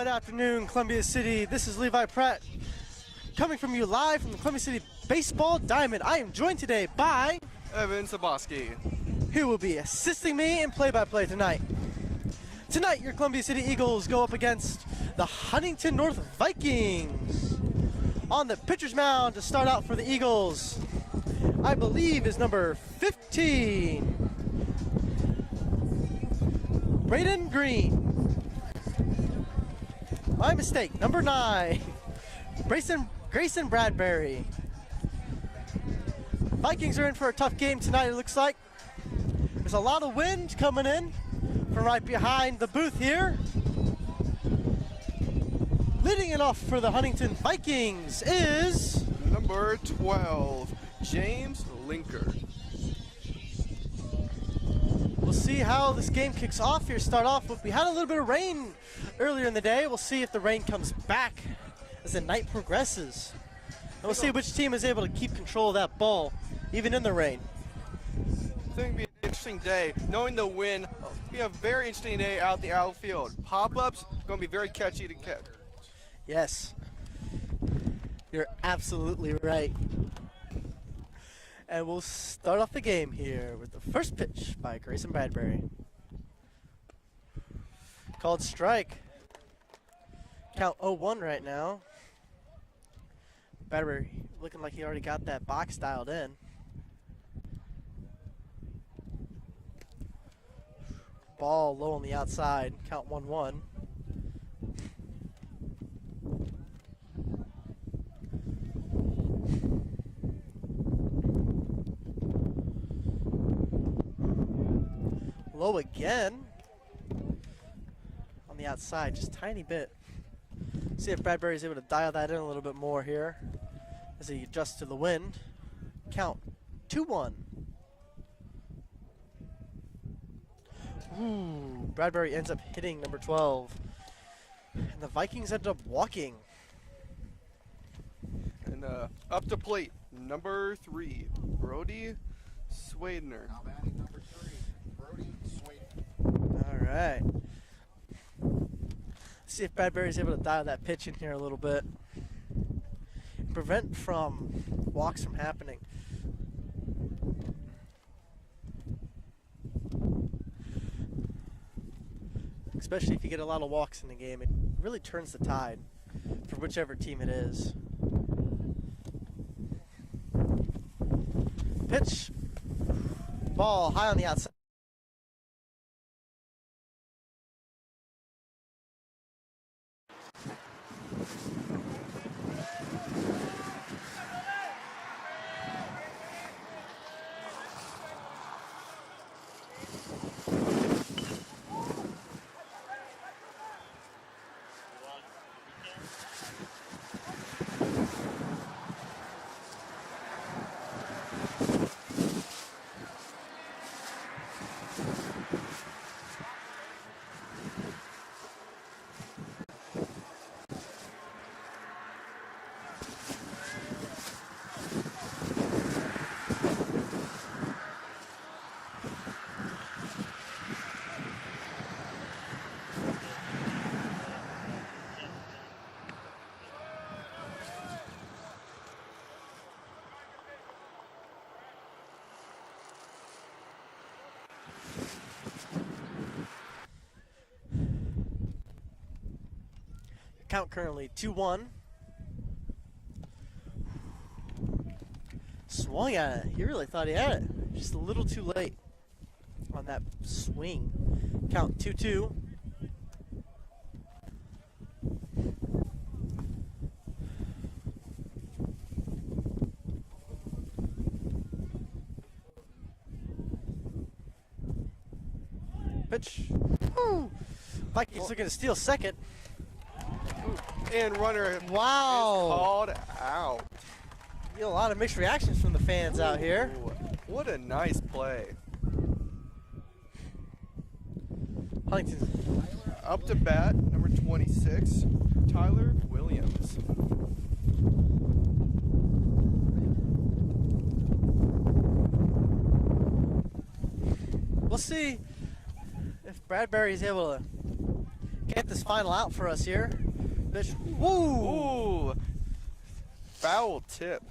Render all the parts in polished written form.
Good afternoon, Columbia City. This is Levi Pratt coming from you live from the Columbia City Baseball Diamond. I am joined today by Evan Saboski, who will be assisting me in play-by-play tonight. Tonight, your Columbia City Eagles go up against the Huntington North Vikings. On the pitcher's mound to start out for the Eagles, I believe is number 15, Braden Green. My mistake, number 9, Grayson Bradbury. Vikings are in for a tough game tonight, it looks like. There's a lot of wind coming in from right behind the booth here. Leading it off for the Huntington Vikings is number 12, James Linker. We'll see how this game kicks off here. Start off with, we had a little bit of rain earlier in the day. We'll see if the rain comes back as the night progresses. And we'll see which team is able to keep control of that ball, even in the rain. I think it'll be an interesting day. Knowing the wind, it'll be a very interesting day out the outfield. Pop-ups, going to be very catchy to catch. Yes, you're absolutely right. And we'll start off the game here with the first pitch by Grayson Bradbury. Called strike. Count 0-1 right now. Bradbury looking like he already got that box dialed in. Ball low on the outside. Count 1-1. Low again on the outside, just tiny bit. See if Bradbury is able to dial that in a little bit more here as he adjusts to the wind. Count 2-1. Ooh, Bradbury ends up hitting number 12. And the Vikings end up walking. And up to plate, number 3, Brody Swadner. All right. See if Bradbury is able to dial that pitch in here a little bit and prevent from walks from happening. Especially if you get a lot of walks in the game, it really turns the tide for whichever team it is. Pitch. Ball high on the outside. Count currently 2-1. Swung at it. He really thought he had it. Just a little too late on that swing. Count 2-2. Pitch. Woo! Vikings looking to steal second. And runner is called out. You get a lot of mixed reactions from the fans out here. What a nice play. Huntington up to bat, number 26, Tyler Williams. We'll see if Bradbury is able to get this final out for us here. Pitch. Woo! Ooh. Foul tip.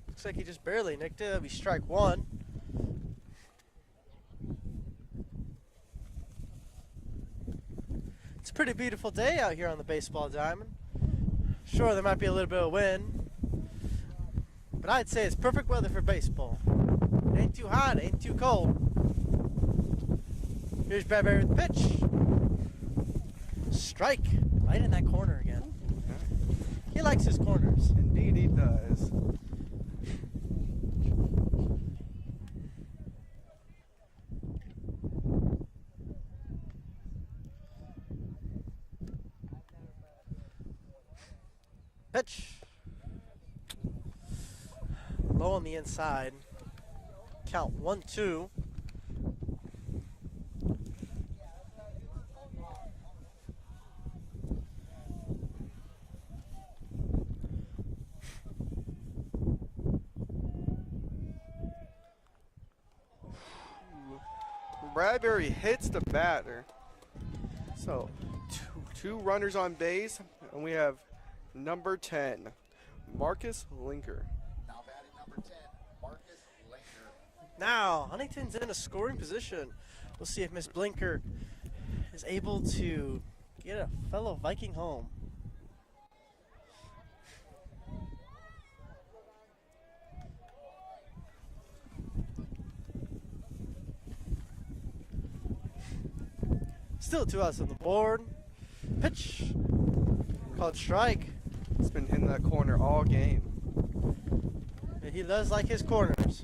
Looks like he just barely nicked it. That'll be strike one. It's a pretty beautiful day out here on the baseball diamond. Sure, there might be a little bit of wind, but I'd say it's perfect weather for baseball. It ain't too hot, it ain't too cold. Here's Bradbury with the pitch. Strike, right in that corner again. He likes his corners. Indeed he does. Pitch. Low on the inside. Count 1-2. Bradbury hits the batter. So, two runners on base, and we have number 10, Marcus Linker. Now batting number 10, Marcus Linker. Now, Huntington's in a scoring position. We'll see if Miss Blinker is able to get a fellow Viking home. Still 2 outs on the board. Pitch. Called strike. He's been hitting that corner all game. And he does like his corners.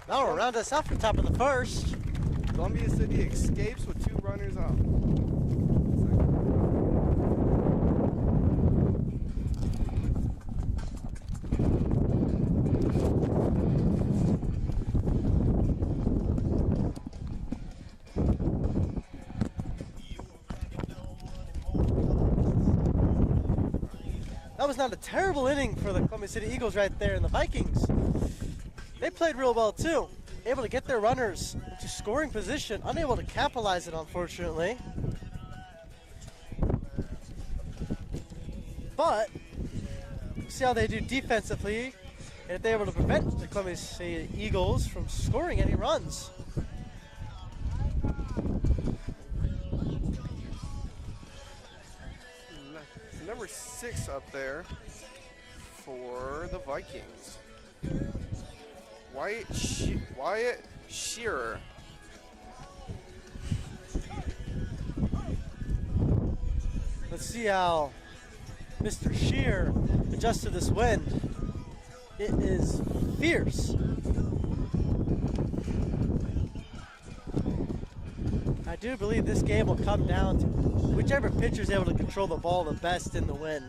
Now we'll round us out for the top of the first. Columbia City escapes with 2 runners out. That was not a terrible inning for the Columbia City Eagles right there, and the Vikings, they played real well too. Able to get their runners into scoring position, unable to capitalize it, unfortunately. But we'll see how they do defensively, and if they're able to prevent the Columbia City Eagles from scoring any runs. Number 6 up there for the Vikings. Wyatt Shearer. Let's see how Mr. Shearer adjusts to this wind. It is fierce. I do believe this game will come down to whichever pitcher is able to control the ball the best in the wind.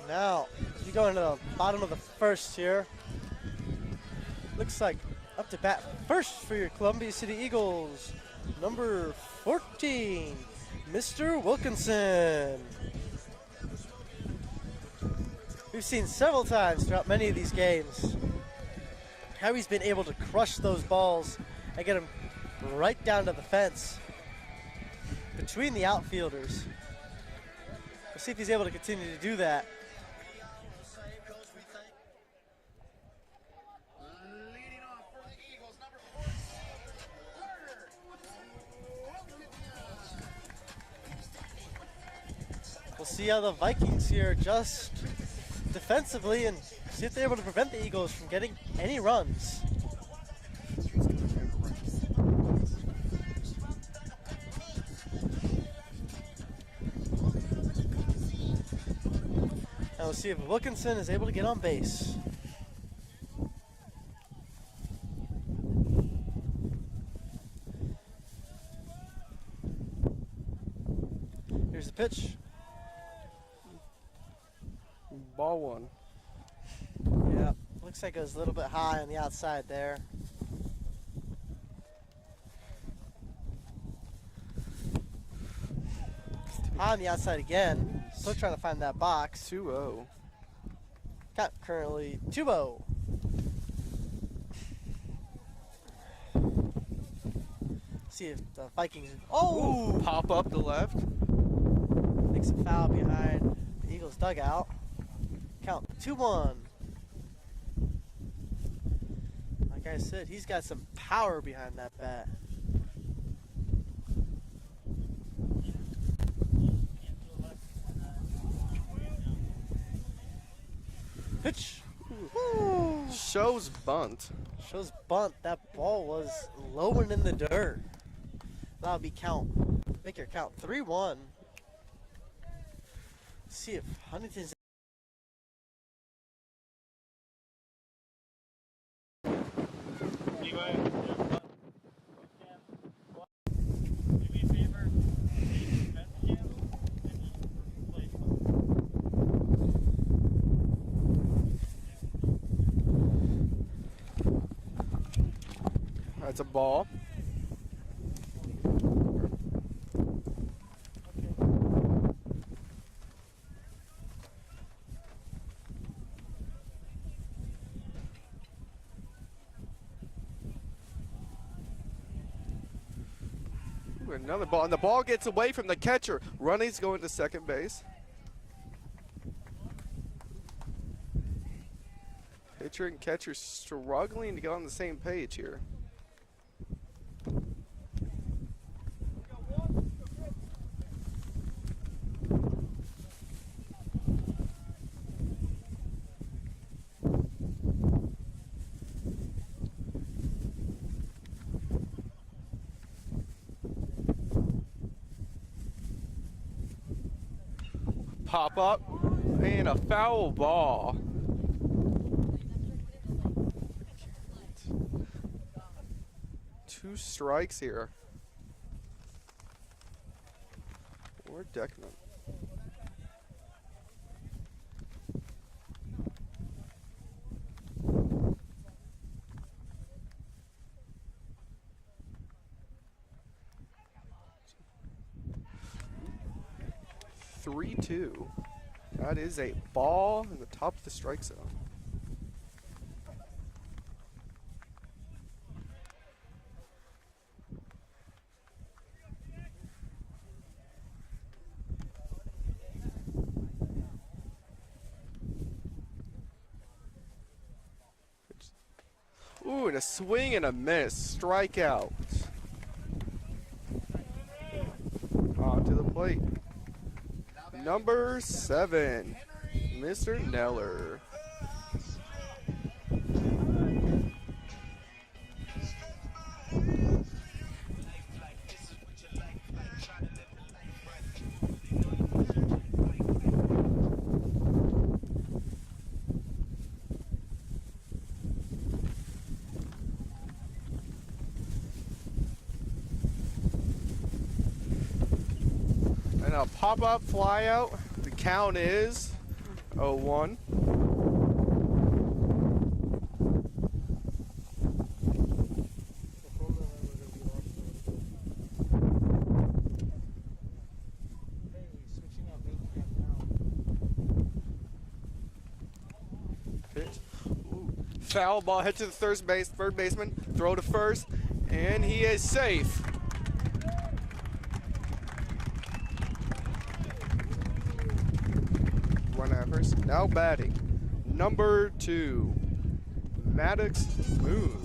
Now, as we go into the bottom of the first here, looks like up to bat first for your Columbia City Eagles, number 14, Mr. Wilkinson. We've seen several times throughout many of these games how he's been able to crush those balls and get them right down to the fence between the outfielders. We'll see if he's able to continue to do that. Leading off for the Eagles see how the Vikings here adjust defensively and see if they're able to prevent the Eagles from getting any runs. Now we'll see if Wilkinson is able to get on base. Here's the pitch. Ball one. Yeah, looks like it was a little bit high on the outside there. High on the outside again. Still trying to find that box. 2-0. Count currently 2-0. See if the Vikings. Oh! Pop up the left. Makes a foul behind the Eagles dugout. Count 2-1. Like I said, he's got some power behind that bat. Pitch. Ooh. Shows bunt. Shows bunt. That ball was low and in the dirt. That'll be count. Make your count 3-1. See if Huntington's. That's a ball. Ooh, another ball, and the ball gets away from the catcher. Running's going to second base. Pitcher and catcher struggling to get on the same page here. Pop up and a foul ball. Two strikes here. Or Deckman. Three-two. That is a ball in the top of the strike zone. Ooh, and a swing and a miss. Strikeout. On to the plate. Number 7, Mr. Neller. And a pop-up fly out. The count is 0-1. Pitch. Ooh. Foul ball hit to the third baseman. Throw to first, and he is safe. Now batting, number 2, Maddox Moon.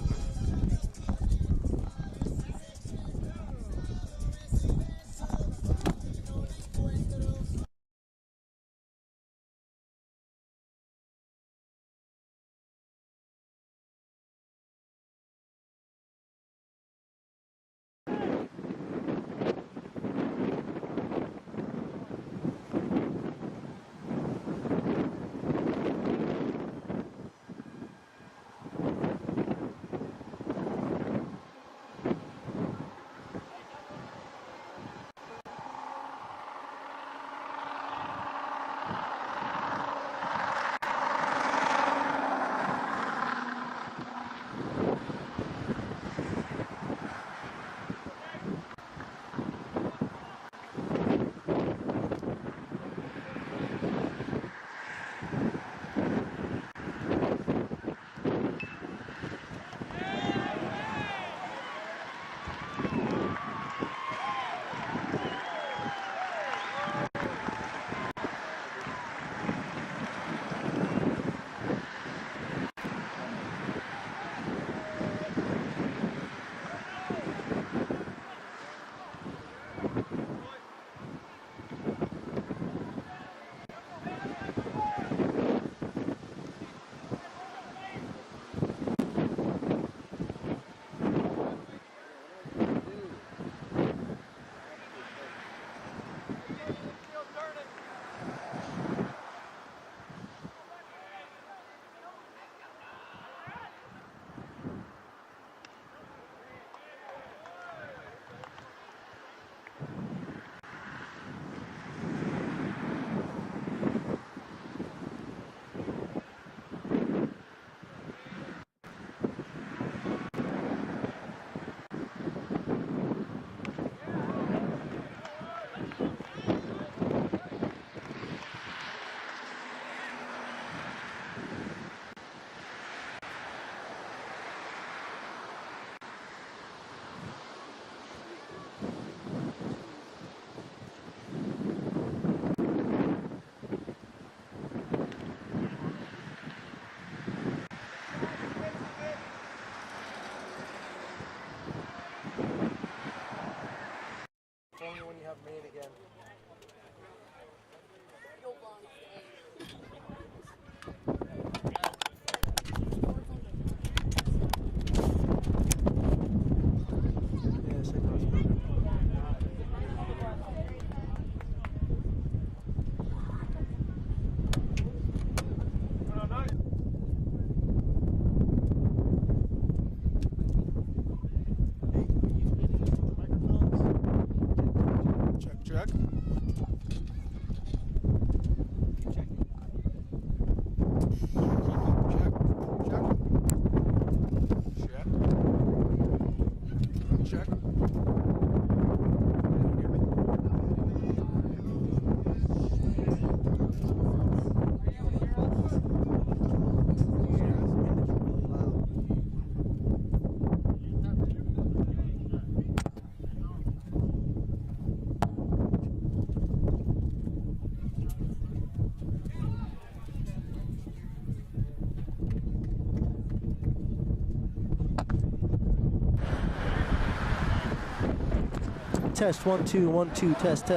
test, 1 2 1 2 test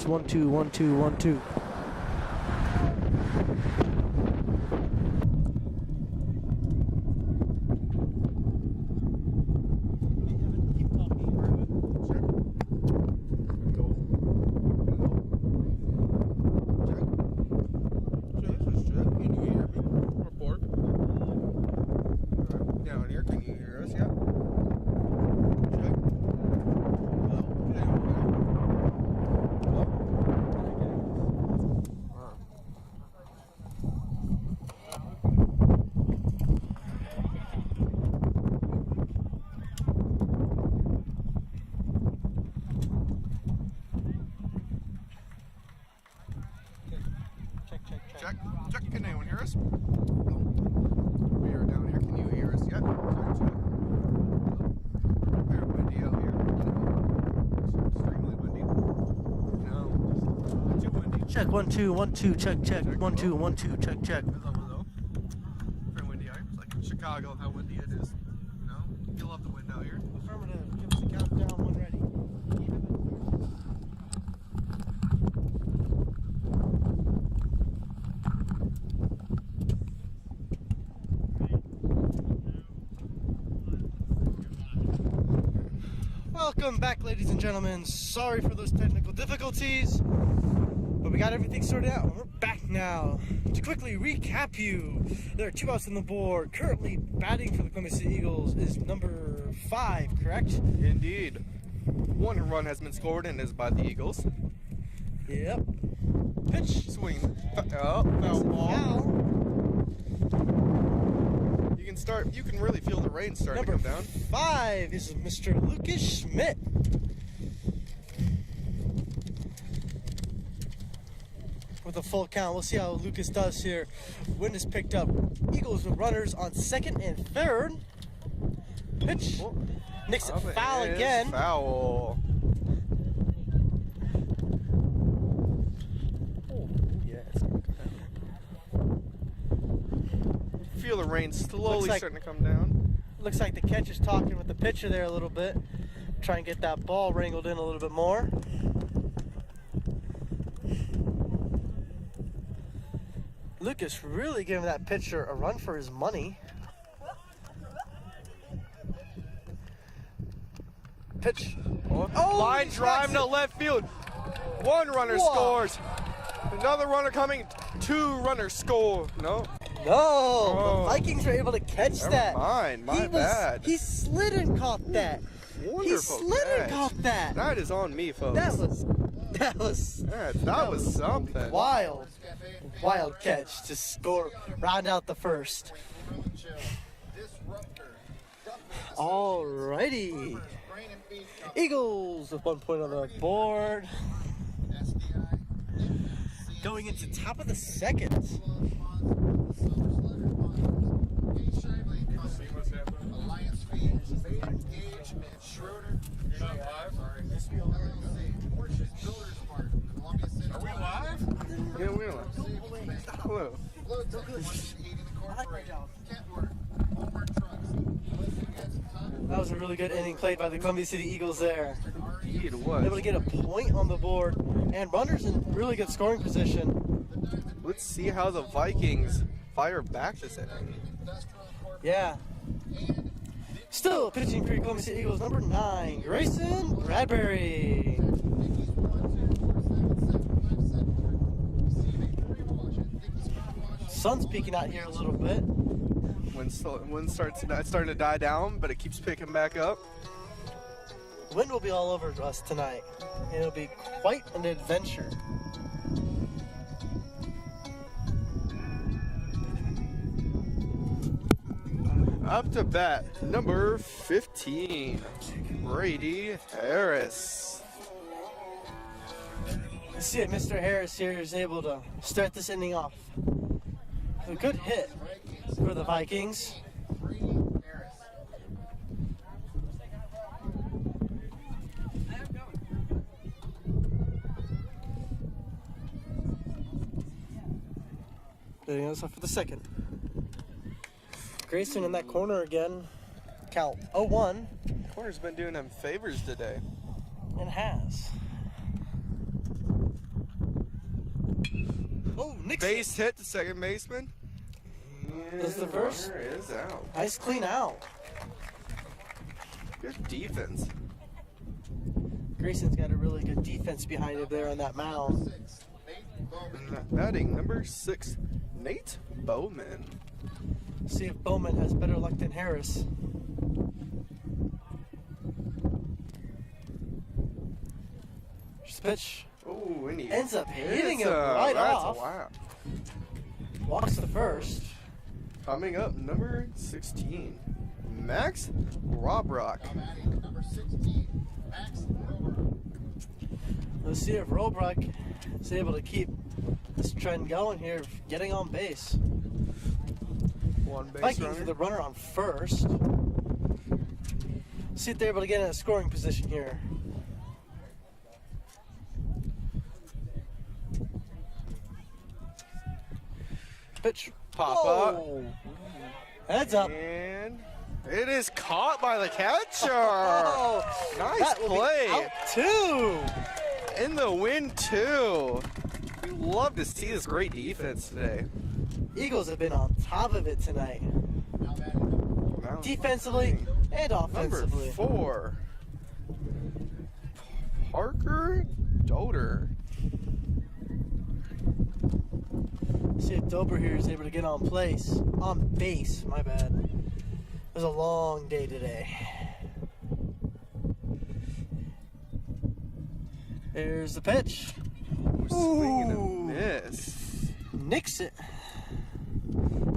1 2 1 2 1 2. Down here, can you hear us? Yeah. Check. Can anyone hear us? We are down here. Can you hear us yet? Check. Very windy out here. Extremely windy. No, just too windy. Check 1 2 1 2 check 1 2 1 2 check. Hello. Very windy out here. It's like in Chicago, how windy it is. You know, you love the wind out here. Affirmative. Give us a countdown when ready. Welcome back, ladies and gentlemen. Sorry for those technical difficulties, but we got everything sorted out. We're back now. To quickly recap you, there are 2 outs on the board. Currently batting for the Columbia City Eagles is number 5, correct? Indeed. 1 run has been scored and is by the Eagles. Yep. Pitch. Swing. Foul ball. Foul. You can really feel the rain starting to come down. 5 is Mr. Lucas Schmidt. With a full count, we'll see how Lucas does here. Wind is picked up. Eagles with runners on 2nd and 3rd. Pitch. Nicks it foul again. Foul. Feel the rain slowly starting to come down. Looks like the catcher's talking with the pitcher there a little bit. Try and get that ball wrangled in a little bit more. Lucas really giving that pitcher a run for his money. Pitch. Line drive to left field. 1 runner scores. Another runner coming. 2 runners score. No. No, the Vikings were able to catch that. Never mind, my bad. He slid and caught that. Wonderful He slid and catch. caught that. That is on me, folks. That was that was something. wild catch to score, round out the first. Alrighty, Eagles with 1 point on the board. Going into top of the 2nd. Are we live? Yeah, we're live. Hello. That was a really good inning played by the Columbia City Eagles there. Indeed, it was. Able to get a point on the board and runners in really good scoring position. Let's see how the Vikings fire back this inning. Yeah. Still pitching for Columbia City Eagles, number 9, Grayson Bradbury. Sun's peeking out here a little bit. Wind starting to die down, but it keeps picking back up. Wind will be all over us tonight. It'll be quite an adventure. Up to bat, number 15, Brady Harris. You see it, Mr. Harris here is able to start this inning off. A good hit for the Vikings. There goes for the 2nd. Grayson in that corner again. Count 0-1. Corner's been doing him favors today. It has. Oh, Nixon. Base hit to second baseman. And Is the first? runner is out. Nice clean out. Good defense. Grayson's got a really good defense behind him there on that mound. 6, Nate Bowman. Batting number 6, Nate Bowman. See if Bowman has better luck than Harris. Just pitch. Oh, and he Ends up hitting hits him right that's off. A wow. Walks to first. Coming up, number 16, Max Robrock. Now batting number 16, Max Rober. Let's see if Robrock is able to keep this trend going here, of getting on base. One base Vikings runner. with the runner on first. See if they're able to get in a scoring position here. Pitch. Pop Oh. Heads up. And it is caught by the catcher. Oh, Nice that will be play. out two. In the wind, too. We love to see this great defense today. Eagles have been on top of it tonight, Now batting Now defensively and number offensively. 4, Parker Doder. See if Dober here is able to get on base. My bad. It was a long day today. There's the pitch. Swing and Ooh. a miss. Nicks it.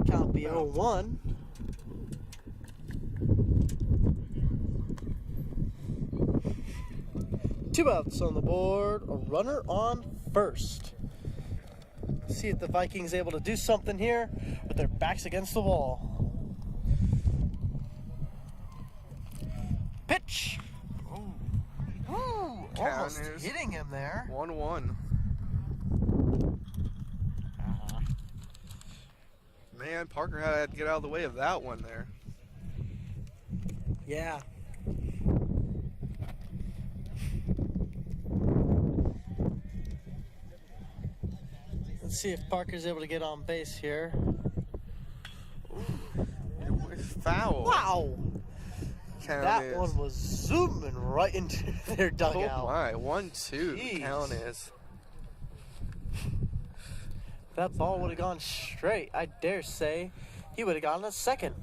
Count be 0-1. Two outs on the board. A runner on first. See if the Vikings able to do something here with their backs against the wall. Pitch. Ooh, almost Counters. hitting him there. 1-1. Man, Parker had to get out of the way of that one there. Yeah. Let's see if Parker's able to get on base here. Foul. Wow! Count That is. one was zooming right into their Oh dugout. my, 1-2. Jeez. Count is. If that ball would have gone straight, I dare say he would have gotten a second.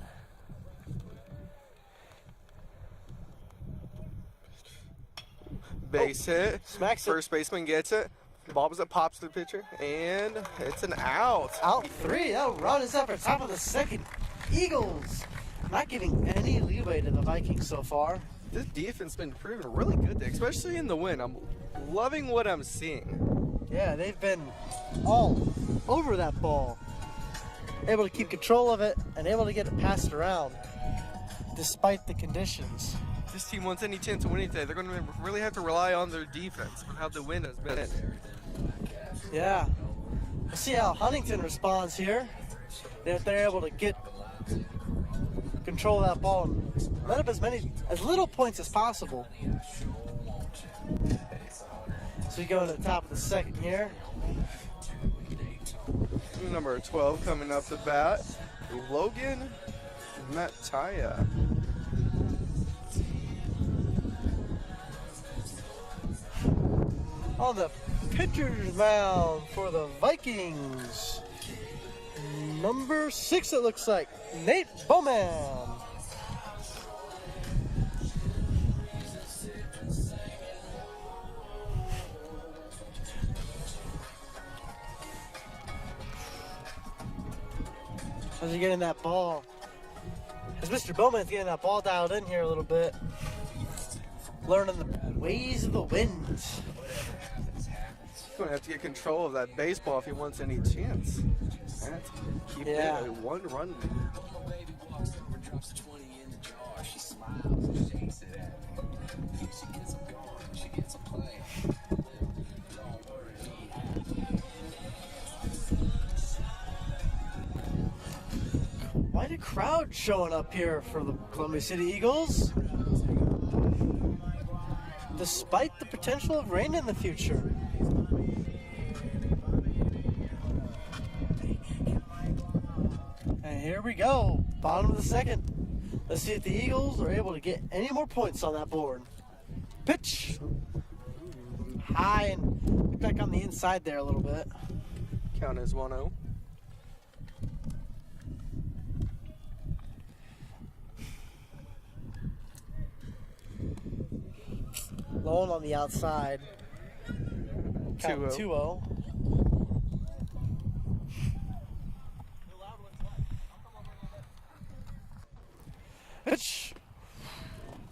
Base hit. Smacks it. First baseman gets it. Bobs it, pops to the pitcher, and it's an out. Out three. That'll round us up for top of the second. Eagles not giving any leeway to the Vikings so far. This defense has been proving really good, especially in the win. I'm loving what I'm seeing. Yeah, they've been all over that ball. Able to keep control of it and able to get it passed around despite the conditions. If this team wants any chance of winning today, they're going to really have to rely on their defense and how the win has been. Yeah. We'll see how Huntington responds here. If they're able to get control of that ball and let up as little points as possible. So we go to the top of the second here. Number 12 coming up the bat, Logan Mataya. On the pitcher's mound for the Vikings. Number 6, it looks like, Nate Bowman. How's he getting that ball? As Mr. Bowman's getting that ball dialed in here a little bit. Learning the ways of the wind. He's going to have to get control of that baseball if he wants any chance. And keep it a 1-run lead. Quite a crowd showing up here for the Columbia City Eagles. despite the potential of rain in the future. And here we go, bottom of the second. Let's see if the Eagles are able to get any more points on that board. Pitch. High and back on the inside there a little bit. Count is 1-0. Lone on the outside. Count 2-0. 2-0. Pitch.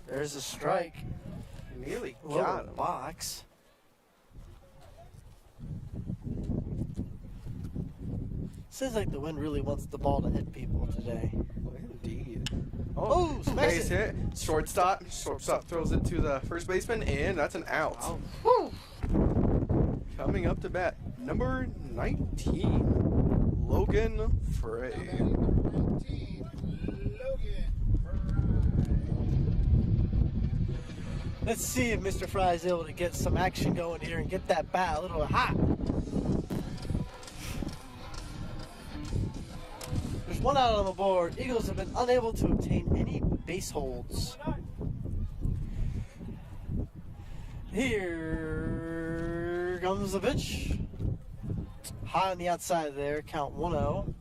There's a strike. Nearly Lower got him. box. Seems like the wind really wants the ball to hit people today. Indeed. Oh, smash base it. hit. Shortstop. Shortstop throws it to the first baseman, and that's an out. Woo. Coming up to bat, number 19, Logan Frey. Number 19, Logan. Let's see if Mr. Fry is able to get some action going here and get that bat a little hot. There's one out on the board. Eagles have been unable to obtain any base holds. Here comes the pitch. High on the outside there, count 1-0.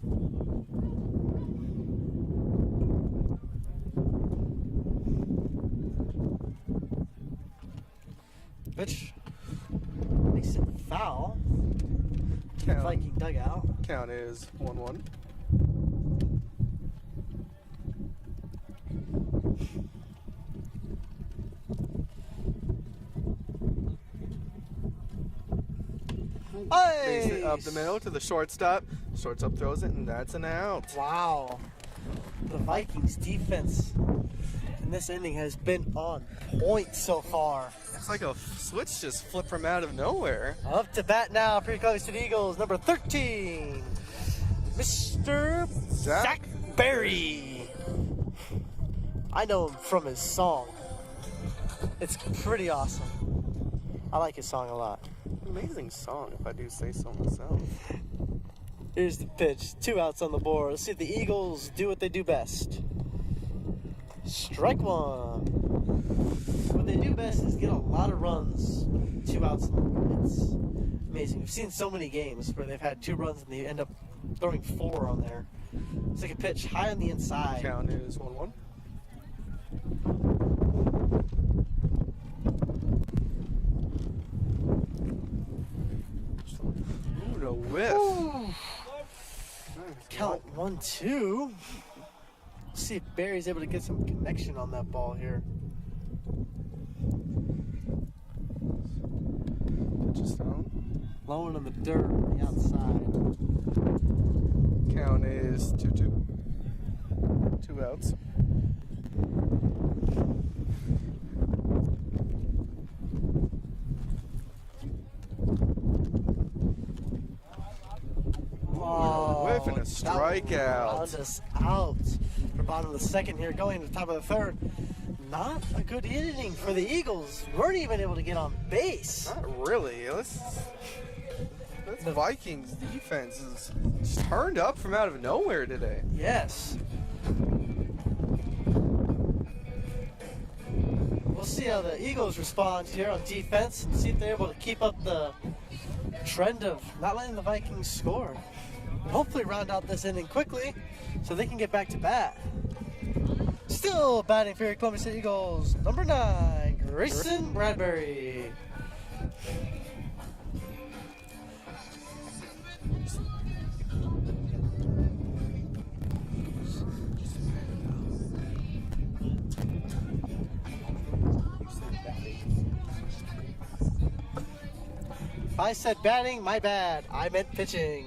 Pitch. Makes it foul. Viking dugout. Count is 1-1. Base it up the middle to the shortstop. Shortstop throws it, and that's an out. Wow. The Vikings defense in this inning has been on point so far. It's like a switch just flipped from out of nowhere. Up to bat now for your Columbia City Eagles, number 13, Mr. Zach Berry. I know him from his song. It's pretty awesome. I like his song a lot. Amazing song, if I do say so myself. Here's the pitch. 2 outs on the board. Let's see if the Eagles do what they do best. Strike one. What they do best is get a lot of runs. 2 outs on the board. It's amazing. We've seen so many games where they've had 2 runs and they end up throwing 4 on there. It's like a pitch high on the inside. Count is 1-1. Ooh, the whiff. Ooh. Count 1-2. Let's see if Barry's able to get some connection on that ball here. Just down. Blowing on the dirt on the outside. Count is 2-2. 2 outs. Oh, Whiff and a strikeout. Round us out for bottom of the second here, going to the top of the third. Not a good inning for the Eagles. Weren't even able to get on base. Not really. The Vikings defense is just turned up from out of nowhere today. Yes. We'll see how the Eagles respond here on defense and see if they're able to keep up the trend of not letting the Vikings score. And hopefully round out this inning quickly so they can get back to bat. Still batting for your Columbia City Eagles, number 9, Grayson Bradbury. If I said batting, my bad. I meant pitching.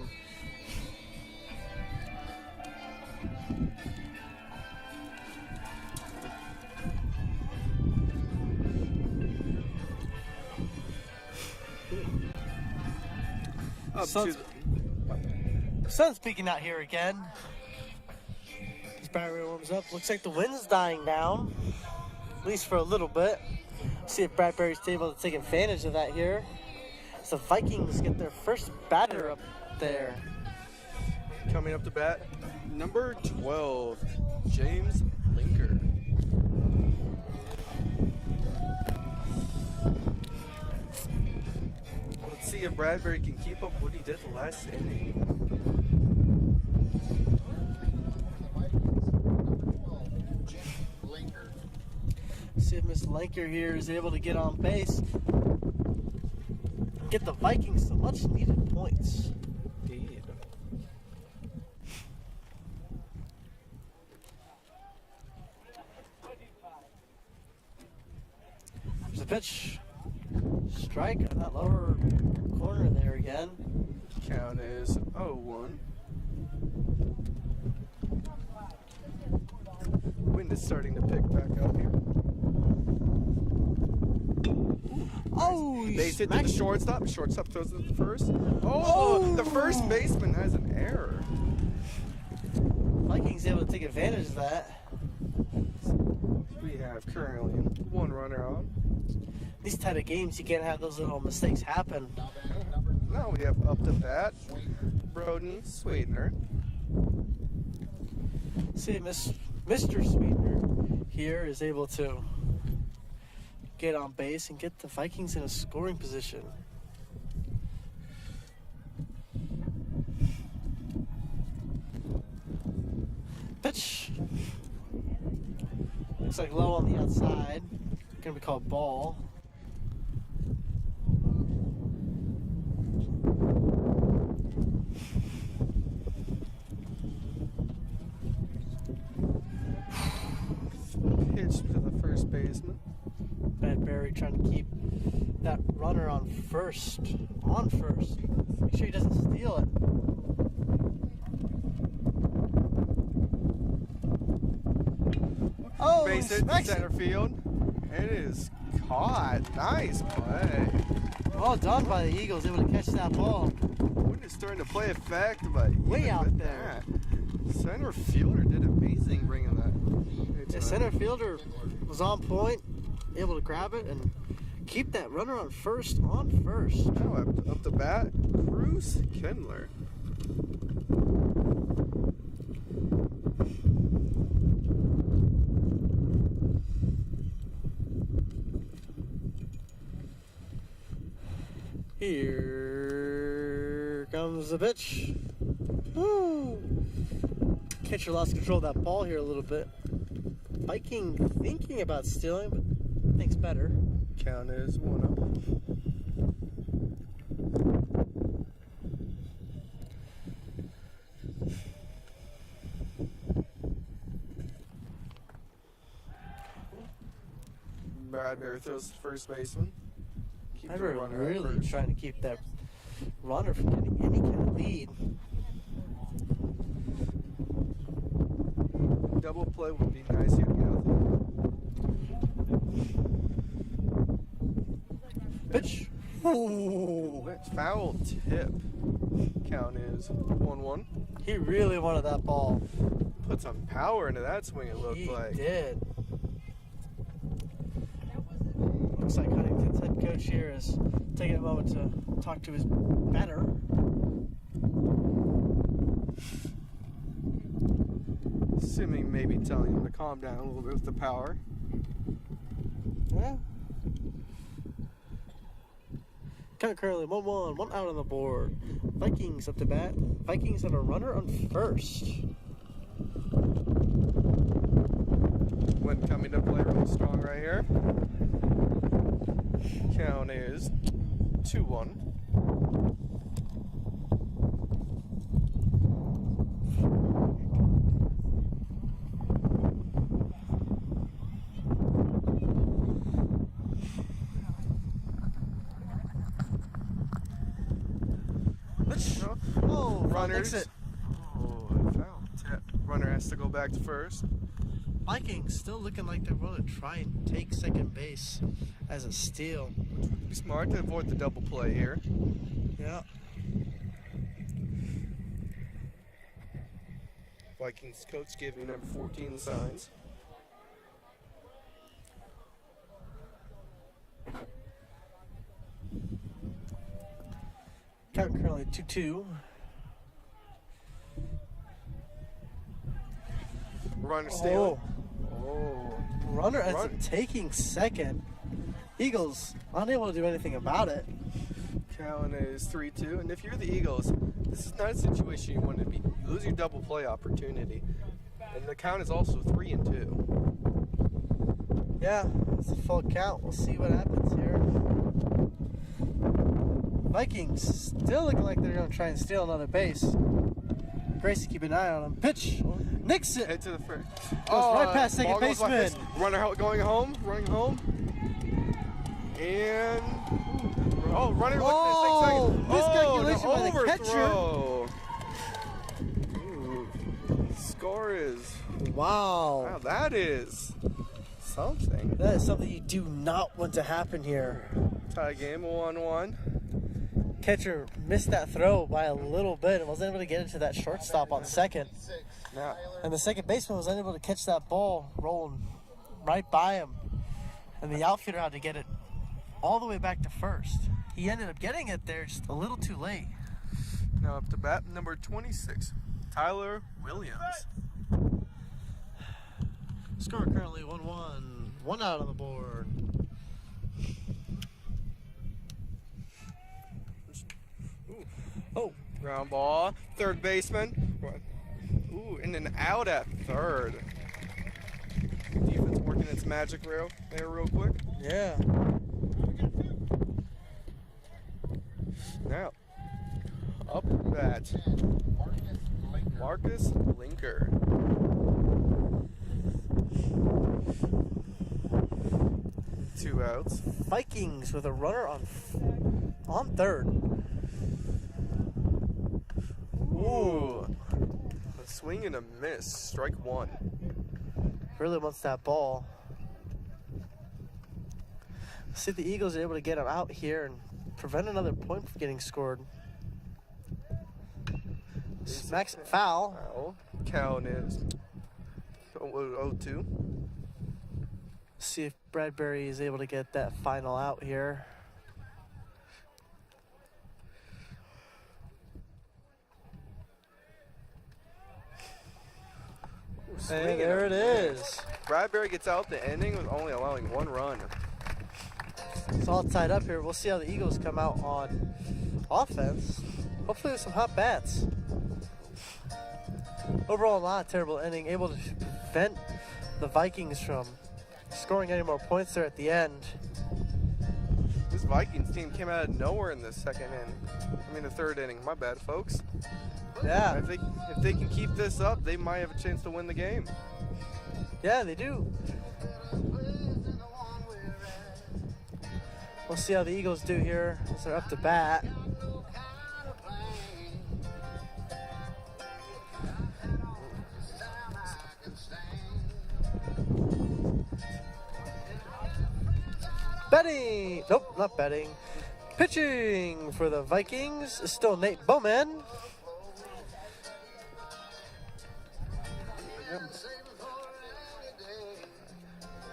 Sun's peeking out here again. As Barry warms up, looks like the wind's dying down, at least for a little bit. See if Bradbury's able to take advantage of that here. So the Vikings get their first batter up there. Coming up to bat, number 12, James Linker. Let's see if Bradbury can keep up what he did the last inning. See if Miss Linker here is able to get on base. Get the Vikings some much needed points. Indeed. There's a pitch. Strike on that lower corner there again. Count is 0-1. Wind is starting to pick back up here. Oh, Base hit to the shortstop. Shortstop throws it to the first. Oh, the first baseman has an error. Vikings able to take advantage of that. We have currently one runner on. These type of games, you can't have those little mistakes happen. Now we have up to bat, Braden Sweetener. See, Mr. Sweetener here is able to get on base and get the Vikings in a scoring position. Pitch. Looks like low on the outside. Gonna be called ball. Pitch to the first baseman. Bradbury trying to keep that runner on first. Make sure he doesn't steal it. Oh, Base hit to center field. It is caught. Nice play. Well done by the Eagles, able to catch that ball. Wind is starting to play effect, but Way even out with there. that, center fielder did amazing bringing that. The center fielder was on point, able to grab it and keep that runner on first. Now up the bat, Bruce Kindler. Here comes the pitch. Woo! Catcher lost control of that ball here a little bit. Viking thinking about stealing, but thinks better. Count is 1-0. Bradbury throws to first baseman. Keep the Bradbury runner at really first. trying to keep that runner from getting any kind of lead. Double play would be nice here to get out there. Pitch. Ooh. Foul tip. Count is 1-1. He really wanted that ball. Put some power into that swing, it looked He like. did. Looks like Huntington's head coach here is taking a moment to talk to his batter. Assuming maybe telling him to calm down a little bit with the power. Yeah. Count currently 1-1, one out on the board. Vikings up to bat. Vikings have a runner on first. Wind coming to play really strong right here. Count is 2-1. Oh, Runners. It. Oh, foul tip. Runner has to go back to first. Vikings still looking like they're going to try and take second base as a steal. Be smart to avoid the double play here. Yeah. Vikings coach giving number 14 signs. Count currently 2-2. Runner stealing. Oh. Runner ends up taking second. Eagles unable to do anything about it. Count is 3-2. And if you're the Eagles, this is not a situation you want to be. You lose your double play opportunity. And the count is also 3-2. Yeah, it's a full count. We'll see what happens here. Vikings still looking like they're going to try and steal another base. Gracie, keep an eye on him. Pitch. Nicks it. Head to the first. Goes right past second baseman. Runner running home. And running Oh, second. miscalculation by the catcher. Score is wow. That is something. That is something you do not want to happen here. Tie game 1-1. Catcher missed that throw by a little bit and wasn't able to get it to that shortstop on second. Now, and the second baseman was unable to catch that ball rolling right by him. And the outfielder had to get it all the way back to first. He ended up getting it there just a little too late. Now up to bat, number 26, Tyler Williams. Score currently 1-1. 1 out on the board. Oh. Ground ball, third baseman. Ooh, in and out at third. Defense working its magic there real quick. Yeah. Now, up bat, Marcus Linker. Two outs. Vikings with a runner on third. Ooh. A swing and a miss. Strike one. Really wants that ball. See if the Eagles are able to get him out here and prevent another point from getting scored. Smacks it foul. Foul. Count is 0-2. See if Bradbury is able to get that final out here. Hey, there it is. Bradbury gets out the inning with only allowing one run. It's all tied up here. We'll see how the Eagles come out on offense. Hopefully with some hot bats. Overall, not a terrible inning. Able to prevent the Vikings from scoring any more points there at the end. This Vikings team came out of nowhere in the the third inning. My bad, folks. Yeah. If they can keep this up, they might have a chance to win the game. Yeah, they do. We'll see how the Eagles do here as they're up to bat. Betting! Nope, not betting. Pitching for the Vikings is still Nate Bowman.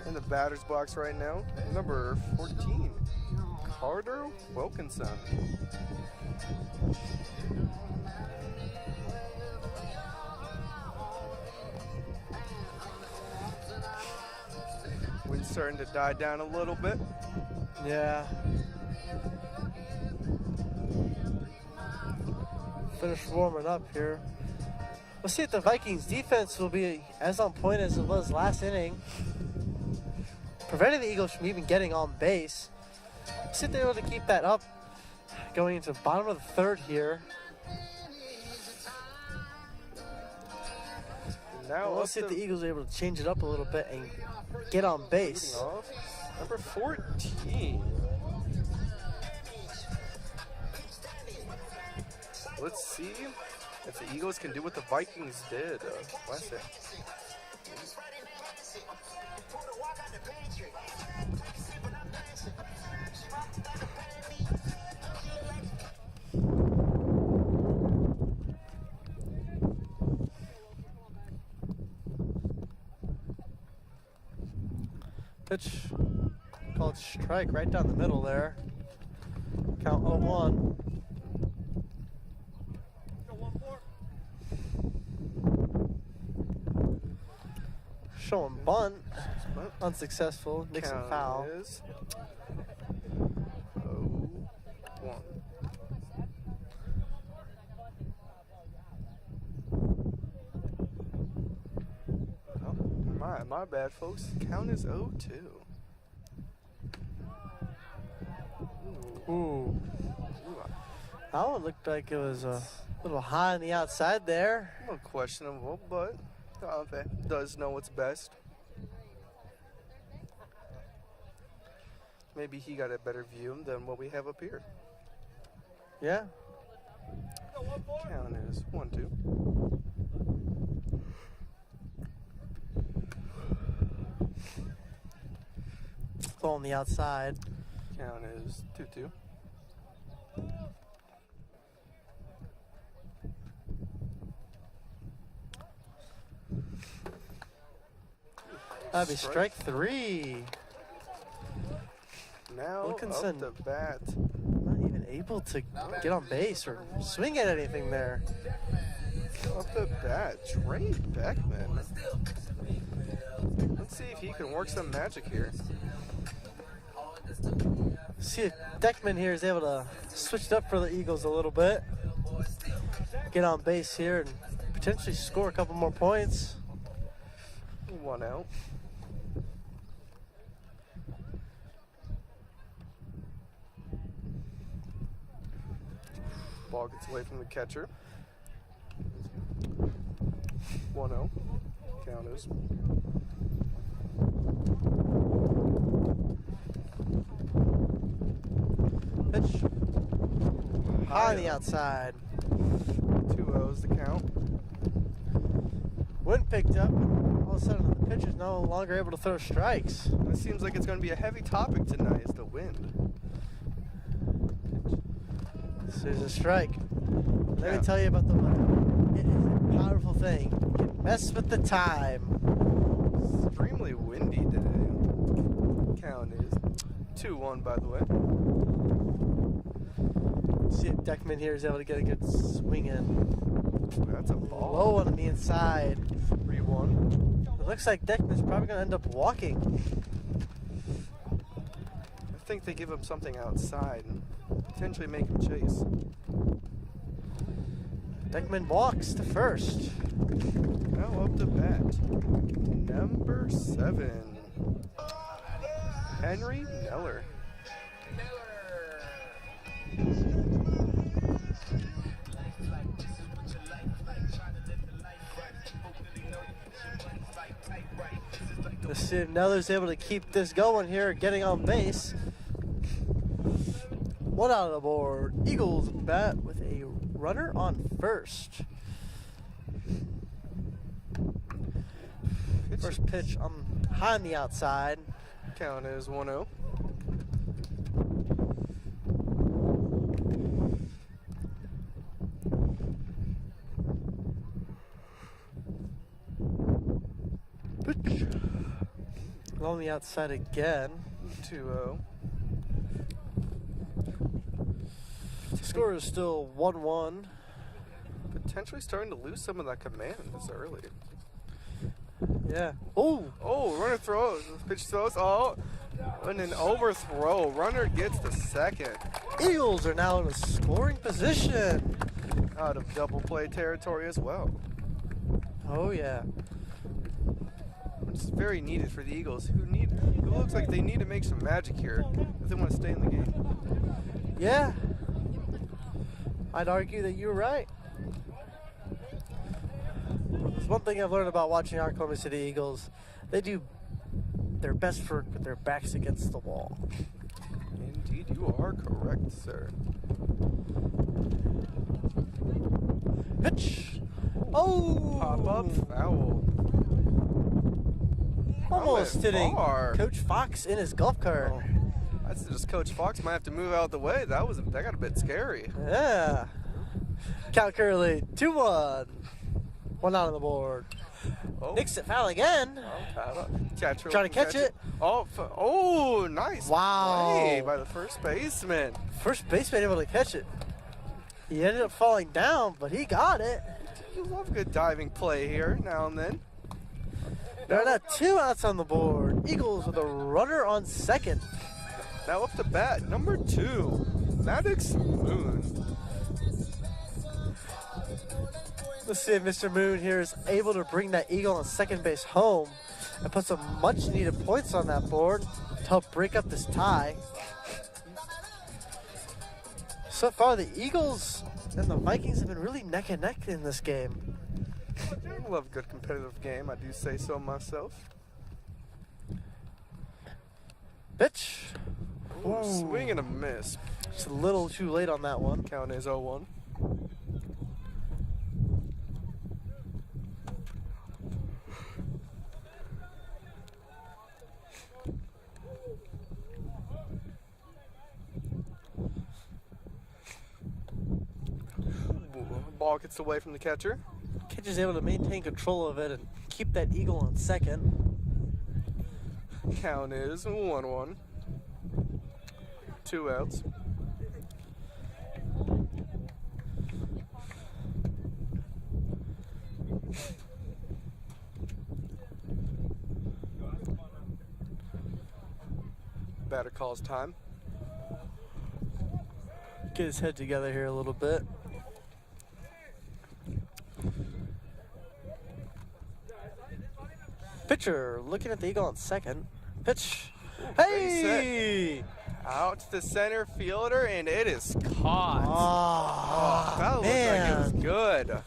In the batter's box right now, number 14, Carter Wilkinson. Wind's starting to die down a little bit. Yeah. Finish warming up here. We'll see if the Vikings defense will be as on point as it was last inning, preventing the Eagles from even getting on base. We'll see if they're able to keep that up going into the bottom of the third here. Now we'll see if the Eagles are able to change it up a little bit and get on base. Number 14. Let's see if the Eagles can do what the Vikings did last year. Pitch called strike right down the middle there. Count 0-1. Showing bunt. Bunt. Unsuccessful. Nixon Count foul. is 0-1. Oh, my bad, folks. Count is 0-2. Ooh. That one looked like it was a little high on the outside there. A little questionable, but Dante does know what's best. Maybe he got a better view than what we have up here. Yeah. Count is 1-2. Ball on the outside. Count is 2-2. That'd be strike 3. Now Wilkinson. up the bat. Not even able to get on base or swing at anything there. Up the bat, Trey Beckman. Let's see if he can work some magic here. See if Deckman here is able to switch it up for the Eagles a little bit. Get on base here and potentially score a couple more points. 1 out. Ball gets away from the catcher. 1-0. Count is. Pitch. High on the outside. 2-0's the count. Wind picked up. All of a sudden the pitcher's no longer able to throw strikes. It seems like it's going to be a heavy topic tonight is the wind. So there's a strike. Let Yeah. me tell you about the weather. It is a powerful thing. It can mess with the time. Extremely windy today. Count is 2-1, by the way. See if Deckman here is able to get a good swing in. That's a ball. Low one on the inside. 3-1. It looks like Deckman's probably going to end up walking. I think they give him something outside and potentially make him chase. Deckman walks to first. Now up the bat. Number 7. Henry Neller. Let's see if Neller's able to keep this going here, getting on base. 1 out of the board. Eagles bat with a runner on first. First pitch high on the outside. Count is 1-0. Pitch. On the outside again. 2-0. Score is still 1-1. Potentially starting to lose some of that command this early. Yeah. Oh, Oh, runner throws. Pitch throws. Oh, and an overthrow. Runner gets the second. Eagles are now in a scoring position. Out of double play territory as well. Oh, yeah. Which is very needed for the Eagles, it looks like they need to make some magic here if they want to stay in the game. Yeah. I'd argue that you're right. There's one thing I've learned about watching our Oklahoma City Eagles. They do their best work with their backs against the wall. Indeed, you are correct, sir. Pitch. Oh. Pop-up foul. Almost That went hitting far. Coach Fox in his golf cart. Oh, that's just Coach Fox might have to move out the way. That got a bit scary. Yeah. Count currently 2-1. 1 out on the board. Oh, Nixon foul again. catcher Trying to catch it. Oh, nice Wow. play by the first baseman. First baseman able to catch it. He ended up falling down, but he got it. You love good diving play here now and then. There are now 2 outs on the board. Eagles with a runner on second. Now up to bat, number 2, Maddox Moon. Let's see if Mr. Moon here is able to bring that Eagle on second base home and put some much needed points on that board to help break up this tie. So far, the Eagles and the Vikings have been really neck and neck in this game. I love a good competitive game, I do say so myself. Pitch. Ooh, swing and a miss. It's a little too late on that one. Count is 0-1. Ball gets away from the catcher. Catcher's able to maintain control of it and keep that Eagle on second. Count is 1-1. 2 outs. Batter calls time. Get his head together here a little bit. Pitcher looking at the Eagle on second. Pitch. Hey! Out to the center fielder, and it is caught. Oh, that man. looked like it was good. That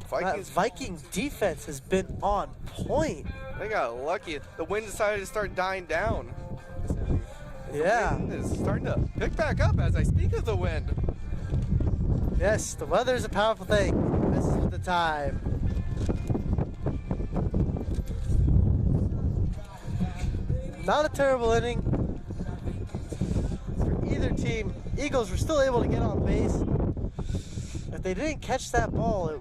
Vikings, Viking defense has been on point. they got lucky. The wind decided to start dying down. Yeah. The wind is starting to pick back up as I speak of the wind. Yes, the weather is a powerful thing. This is the time. Not a terrible inning for either team. Eagles were still able to get on base. If they didn't catch that ball, it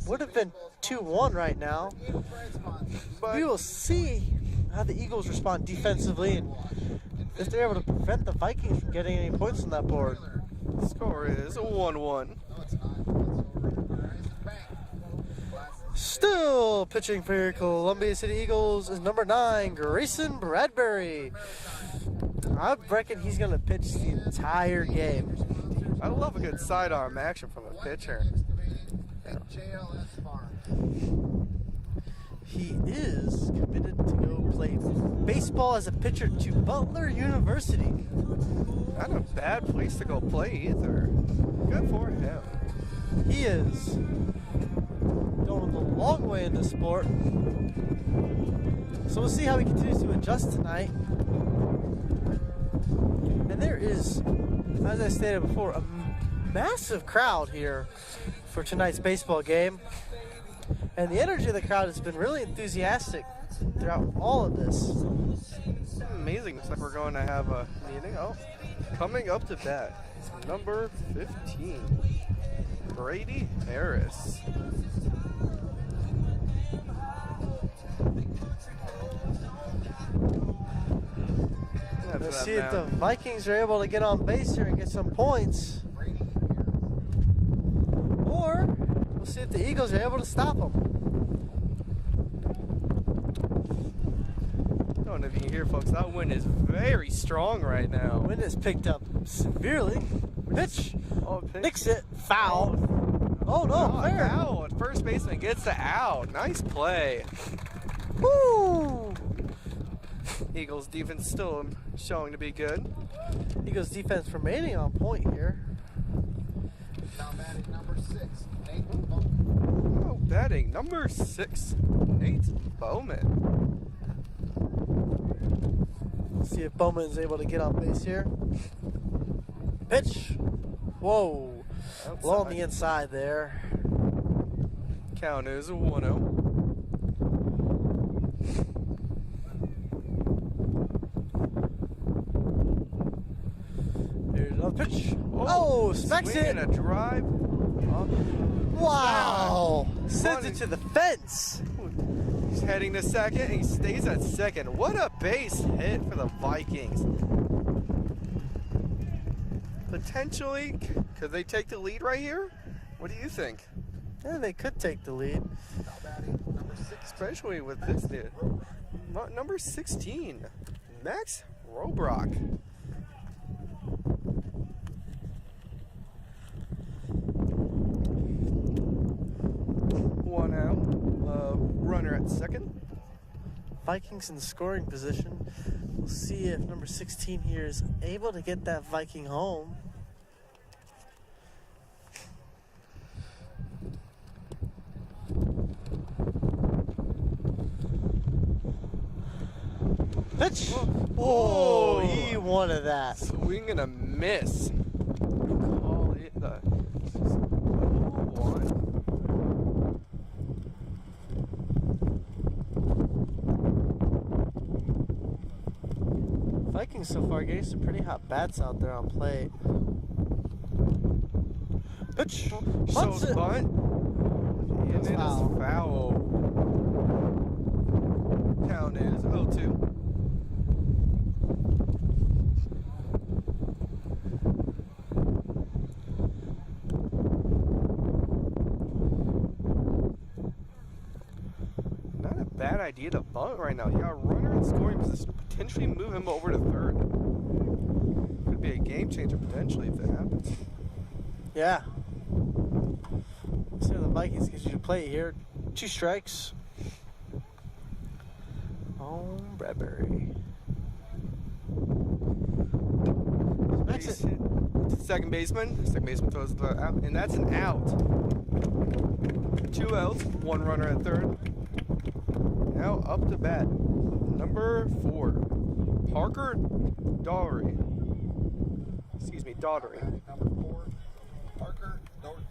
would have been 2-1 right now. But We will see how the Eagles respond defensively and if they're able to prevent the Vikings from getting any points on that board. the score is 1-1. Still pitching for Columbia City Eagles is number 9, Grayson Bradbury. I reckon he's going to pitch the entire game. I love a good sidearm action from a pitcher. He is committed to go play baseball as a pitcher to Butler University. Not a bad place to go play either. Good for him. He is going the long way in this sport. So we'll see how he continues to adjust tonight. And there is, as I stated before, a massive crowd here for tonight's baseball game. And the energy of the crowd has been really enthusiastic throughout all of this. Amazing. Looks like we're going to have a meeting. Oh, coming up to bat, number 15, Brady Harris. Let's see if the Vikings are able to get on base here and get some points. Or we'll see if the Eagles are able to stop them. I don't know if you can hear, folks. That wind is very strong right now. Wind has picked up severely. Pitch. Oh, pitch. Nicks it. Foul. Oh no, fair. Out. First baseman gets the out. Nice play. Woo! Eagles defense still showing to be good. Eagles defense remaining on point here. Now batting number 6, Nathan Bowman. Oh, batting number 6, Nate Bowman. Let's see if Bowman's able to get on base here. Pitch. Whoa. Low on the inside there. Count is 1-0. Here's another pitch. Oh, smacks swing it. and a drive. Wow. Sends it to the fence. He's heading to second, and he stays at second. What a base hit for the Vikings. Potentially, could they take the lead right here? What do you think? Yeah, they could take the lead. Now batting number especially with this dude. Number 16, Max Robrock. One out. Runner at second. Vikings in scoring position. We'll see if number 16 here is able to get that Viking home. Pitch! Oh, he wanted that. Swing and a miss. Call it the 1. Vikings so far getting some pretty hot bats out there on plate. Pitch! Bunts Shows it. bunt. And it is foul. Count is 0-2. Not a bad idea to bunt right now. You got a runner in scoring position. Potentially move him over to third. Could be a game changer potentially if that happens. Yeah. Let's see what the Vikings get you to play here. 2 strikes. Oh, Bradbury. Base hit to second baseman. Second baseman throws the out, and that's an out. 2 outs, 1 runner at third. Now up to bat, number 4, Parker Daugherty. Excuse me, Daugherty. Number 4, Parker Doherty.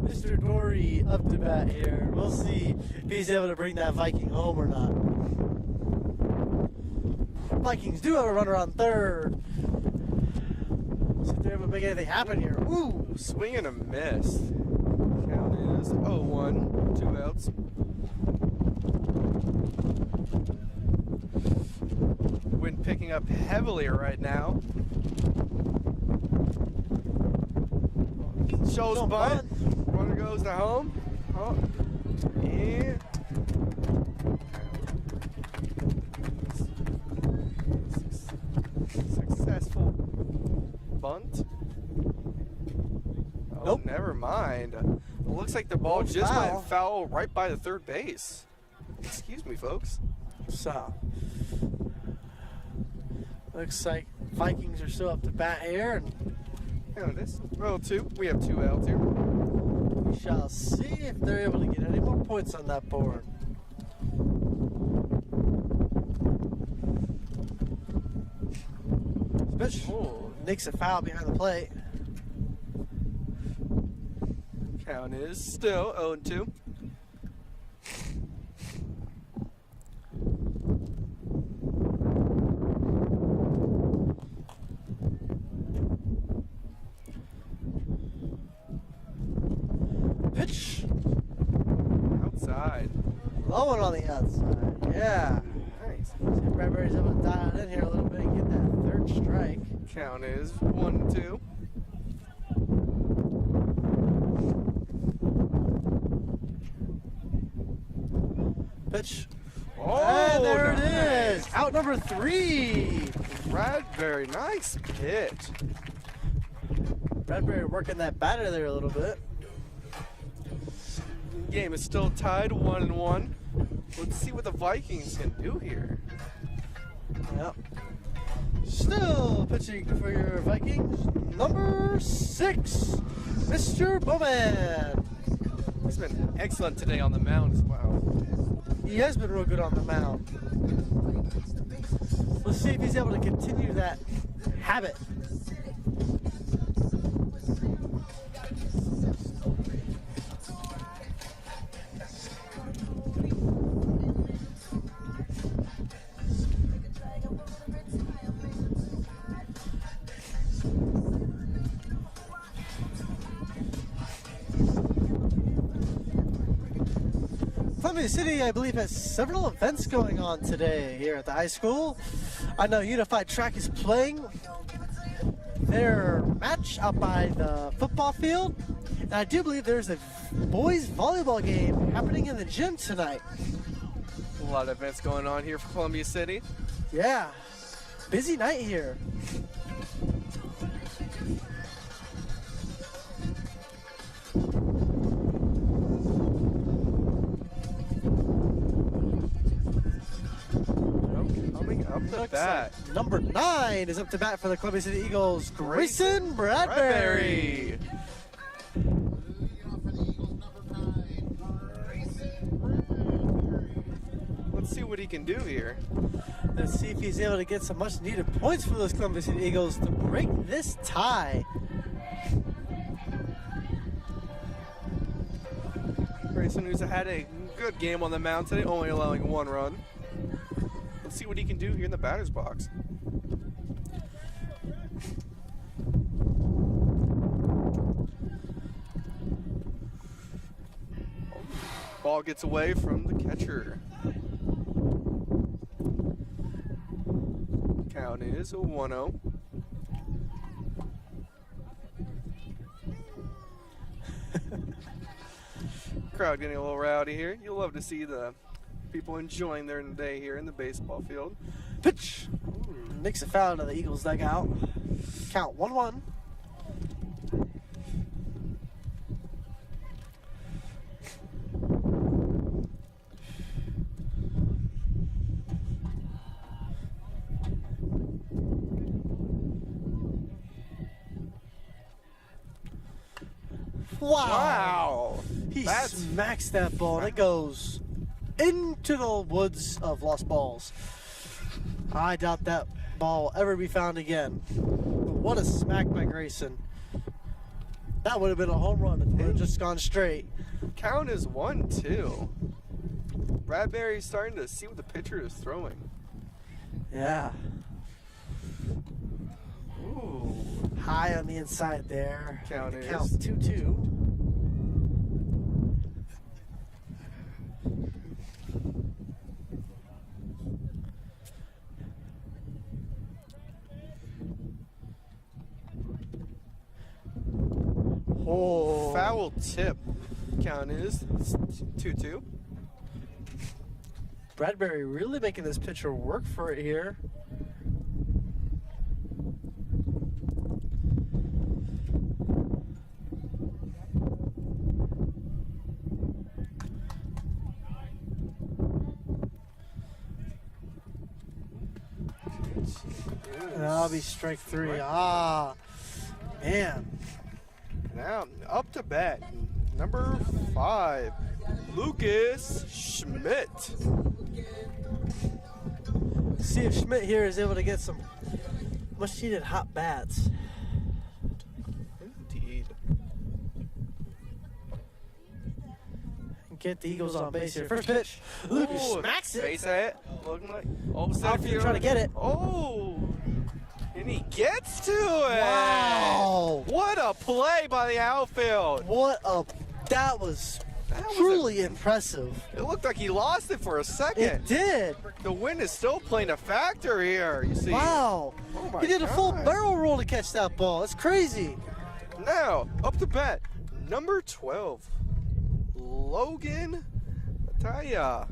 Mr. Dory up to bat here. We'll see if he's able to bring that Viking home or not. Vikings do have a runner on third. See if they're able to make anything happen here. Ooh! Swing and a miss. Count is 0-1, 2 outs. Wind picking up heavily right now. Shows Don't bunt. Runner goes to home. Oh. And successful bunt. Oh, Nope. never mind. It looks like the ball just Foul. went foul right by the third base. Excuse me, folks. So, looks like Vikings are still up to bat here, and Hang on, this. Well, 2. We have 2 outs here. we shall see if they're able to get any more points on that board. Pitch. Makes a foul behind the plate. Count is still 0-2. Pitch. Outside. Low one on the outside. Yeah. Nice. See if Bradbury's able to dial it in here a little bit and get that third strike. Count is 1-2. Pitch. Oh, And there nice. it is. Out number 3. Bradbury, nice pitch. Bradbury working that batter there a little bit. Game is still tied 1-1. Let's see what the Vikings can do here. Yep. Still pitching for your Vikings, number 6, Mr. Bowman. He's been excellent today on the mound as well. He has been real good on the mound. Let's see if he's able to continue that habit. Columbia City, I believe, has several events going on today here at the high school. I know Unified Track is playing their match out by the football field, And I do believe there's a boys volleyball game happening in the gym tonight. A lot of events going on here for Columbia City. Yeah, busy night here. Coming up the Looks bat. like number 9 is up to bat for the Columbia City Eagles, Grayson Bradbury. Leading off for the Eagles, number 9, Grayson Bradbury. Let's see what he can do here. Let's see if he's able to get some much needed points for those Columbia City Eagles to break this tie. Grayson, who's had a good game on the mound today, only allowing 1 run. Let's see what he can do here in the batter's box. Ball gets away from the catcher. Count is a 1-0. Crowd getting a little rowdy here. You'll love to see the people enjoying their day here in the baseball field. Pitch. Makes a foul into the Eagles dugout. Count 1-1. Wow. He smacks that ball and it goes into the woods of lost balls. I doubt that ball will ever be found again. But what a smack by Grayson. That would have been a home run if it had just gone straight. Count is 1-2. Bradbury's starting to see what the pitcher is throwing. Yeah. Ooh. High on the inside there. Count is 2-2. Oh. Foul tip. Count is 2-2. Bradbury really making this pitcher work for it here. That'll be strike 3. Ah, man. Now up to bat, number 5, Lucas Schmidt. See if Schmidt here is able to get some much needed hot bats. Indeed. Get the Eagles on base here. First pitch, Lucas smacks it. Base hit. Looking like all of a sudden Outfield trying to get it. Oh, and he gets to it. Wow. What a play by the outfield. That was truly impressive. It looked like he lost it for a second. It did. The wind is still playing a factor here, you see. Wow. Oh my He did a full God. barrel roll to catch that ball. That's crazy. Now, up to bat, number 12, Logan Ataya.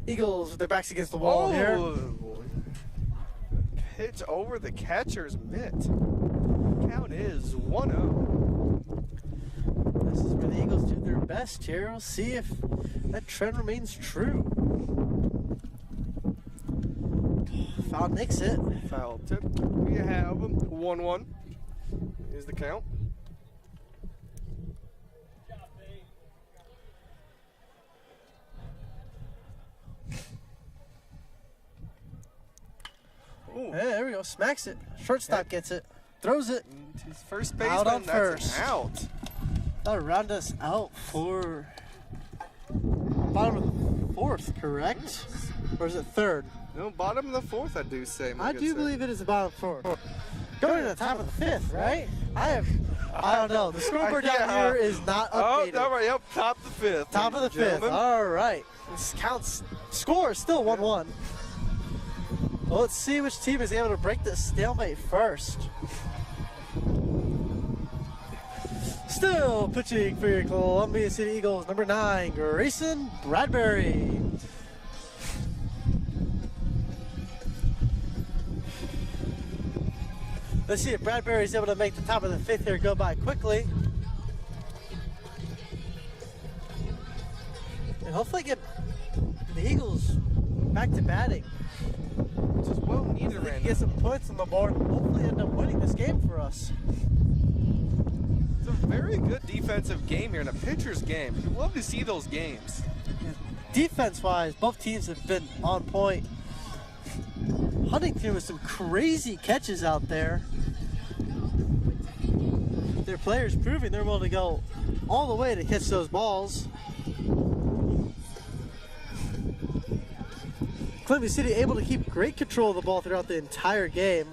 Eagles with their backs against the wall here. Pitch over the catcher's mitt. Count is 1-0. This is where the Eagles do their best here. We'll see if that trend remains true. Foul makes it. Foul tip. We have 1-1. Here's the count. Ooh. Hey, there we go. Smacks it. Shortstop gets it. Throws it. His first baseman. Out on That's first. an out. That'll round us out for bottom of the 4th, correct? Or is it 3rd? No, bottom of the 4th, I do say. I do believe it is the bottom 4th. Going to the top of the 5th, right? I don't know. The scoreboard down here is not updated. Oh, all right. Yep, top of the 5th. Top of the 5th. All right. This counts. Score is still 1-1. Well, let's see which team is able to break this stalemate first. Still pitching for your Columbia City Eagles, number 9, Grayson Bradbury. Let's see if Bradbury is able to make the top of the 5th here go by quickly. And hopefully get the Eagles back to batting. Which is well needed right now. Get some points on the board and hopefully end up winning this game for us. It's a very good defensive game here and a pitcher's game. You love to see those games. Defense-wise, both teams have been on point. Huntington with some crazy catches out there. Their players proving they're willing to go all the way to catch those balls. Columbia City able to keep great control of the ball throughout the entire game.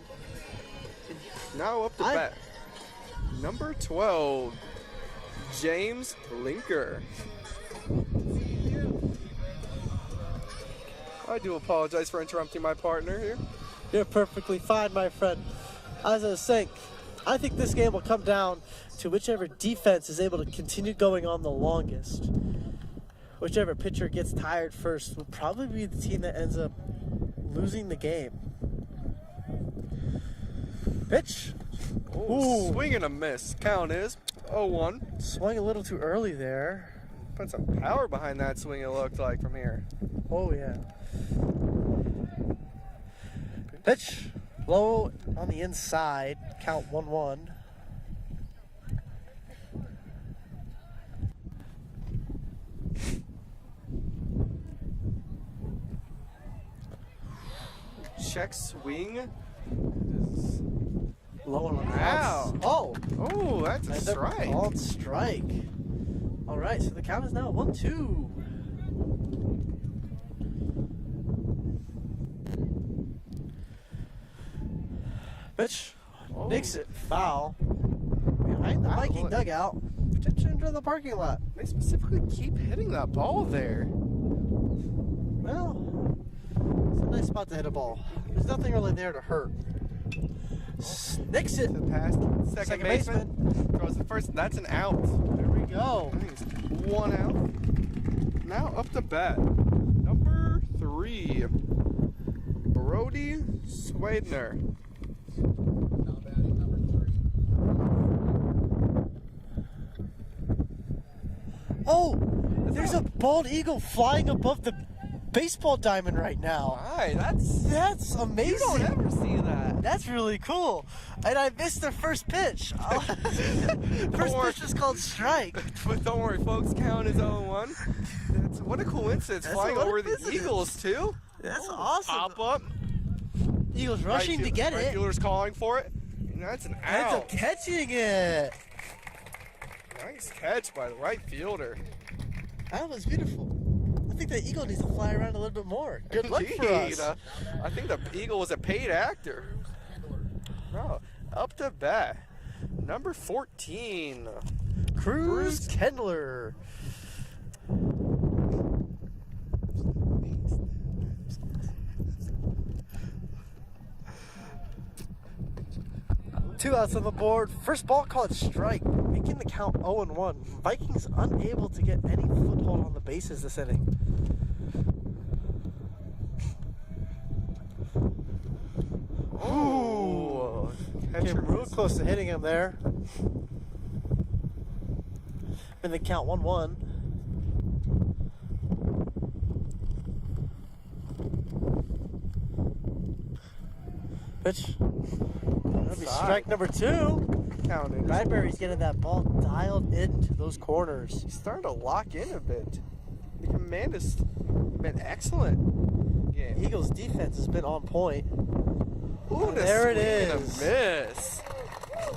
Now up to bat. Number 12, James Linker. I do apologize for interrupting my partner here. You're perfectly fine, my friend. As I was saying, I think this game will come down to whichever defense is able to continue going on the longest. Whichever pitcher gets tired first will probably be the team that ends up losing the game. Pitch. Ooh. Swing and a miss. Count is 0-1. Swung a little too early there. Put some power behind that swing, it looked like, from here. Oh, yeah. Pitch. Low on the inside. Count 1-1. Check swing. Low on the Wow. Oh. Oh, that's a strike. Called strike. All right, so the count is now 1-2. Pitch. Makes it foul. Behind the Viking dugout. Pitcher into the parking lot. They specifically keep hitting that ball there. Well, it's a nice spot to hit a ball. There's nothing really there to hurt. Snicks it. To the past second baseman. Throws the first. That's an out. There we go. Nice. 1 out. Now up to bat. Number 3, Brody Swadner. Now batting number 3. Oh, there's a bald eagle flying above the baseball diamond right now. Hi, that's amazing. You don't ever see that. That's really cool. And I missed the first pitch. First pitch was called strike. But don't worry, folks. Count is 0-1. What a coincidence. Flying over the Eagles, too. That's awesome. Pop up. Eagles rushing to get it. Right fielder's calling for it. And that's an Ends out. up catching it. Nice catch by the right fielder. That was beautiful. I think the eagle needs to fly around a little bit more. Good luck for Indeed. us. I think the eagle was a paid actor. Oh, up to bat. Number 14. Cruz Kendler. Two outs on the board. First ball called strike, making the count 0-1. Vikings unable to get any foothold on the bases this inning. Ooh. Came real close to hitting him there. And the count 1-1. Pitch. That'll be strike number 2. Counted. Bradbury's getting that ball dialed into those corners. He's starting to lock in a bit. The command has been excellent. Yeah. Eagles defense has been on point. Ooh, there it swing and a is. miss.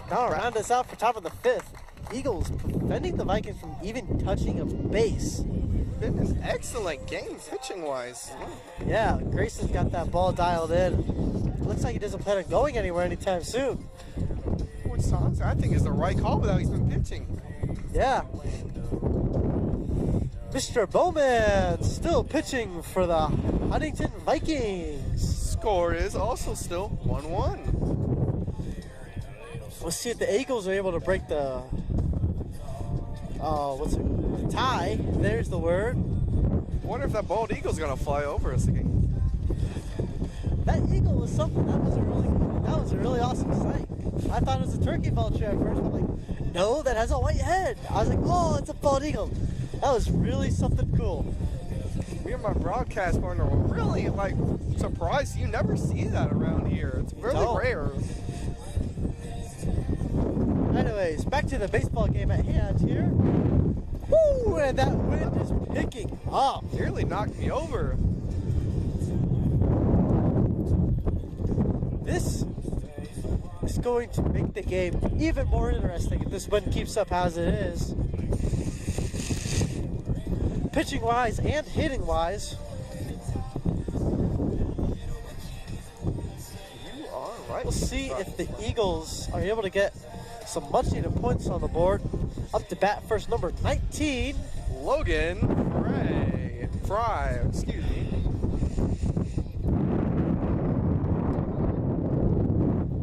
Now round us out for top of the 5th. Eagles preventing the Vikings from even touching a base. Been an excellent game pitching wise. Yeah, Grayson's got that ball dialed in. Looks like he doesn't plan on going anywhere anytime soon. Which songs I think is the right call without he's been pitching. Yeah. Mr. Bowman still pitching for the Huntington Vikings. score is also still 1-1. Let's see if the Eagles are able to break the tie. There's the word. I wonder if that bald eagle's gonna fly over us again. That eagle was something. That was a really awesome sight. I thought it was a turkey vulture at first. I'm like, no, that has a white head. I was like, oh, it's a bald eagle. That was really something cool. Me and my broadcast partner were really like surprised. You never see that around here. It's really rare. Anyways, back to the baseball game at hand here. Woo! And that wind is picking up. Nearly knocked me over. This is going to make the game even more interesting if this wind keeps up as it is. Pitching wise and hitting wise. You are right. We'll see if the Eagles are able to get some much needed points on the board. Up to bat first, number 19. Logan Fry, excuse me.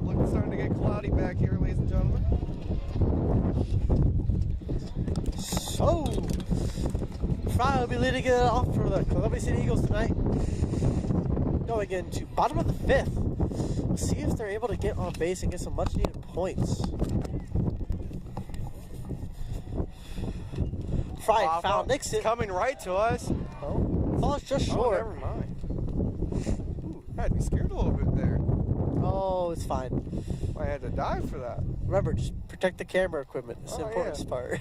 Looking starting to get cloudy back here, ladies and gentlemen. So, Fry will be leading it off for the Columbia City Eagles tonight. Going into bottom of the fifth. We'll see if they're able to get on base and get some much needed points. Fry found Nixon. Coming right to us. Oh, falls just short. Oh, never mind. Ooh, I had me scared a little bit there. Oh, it's fine. I had to dive for that. Remember, just protect the camera equipment. It's the important part.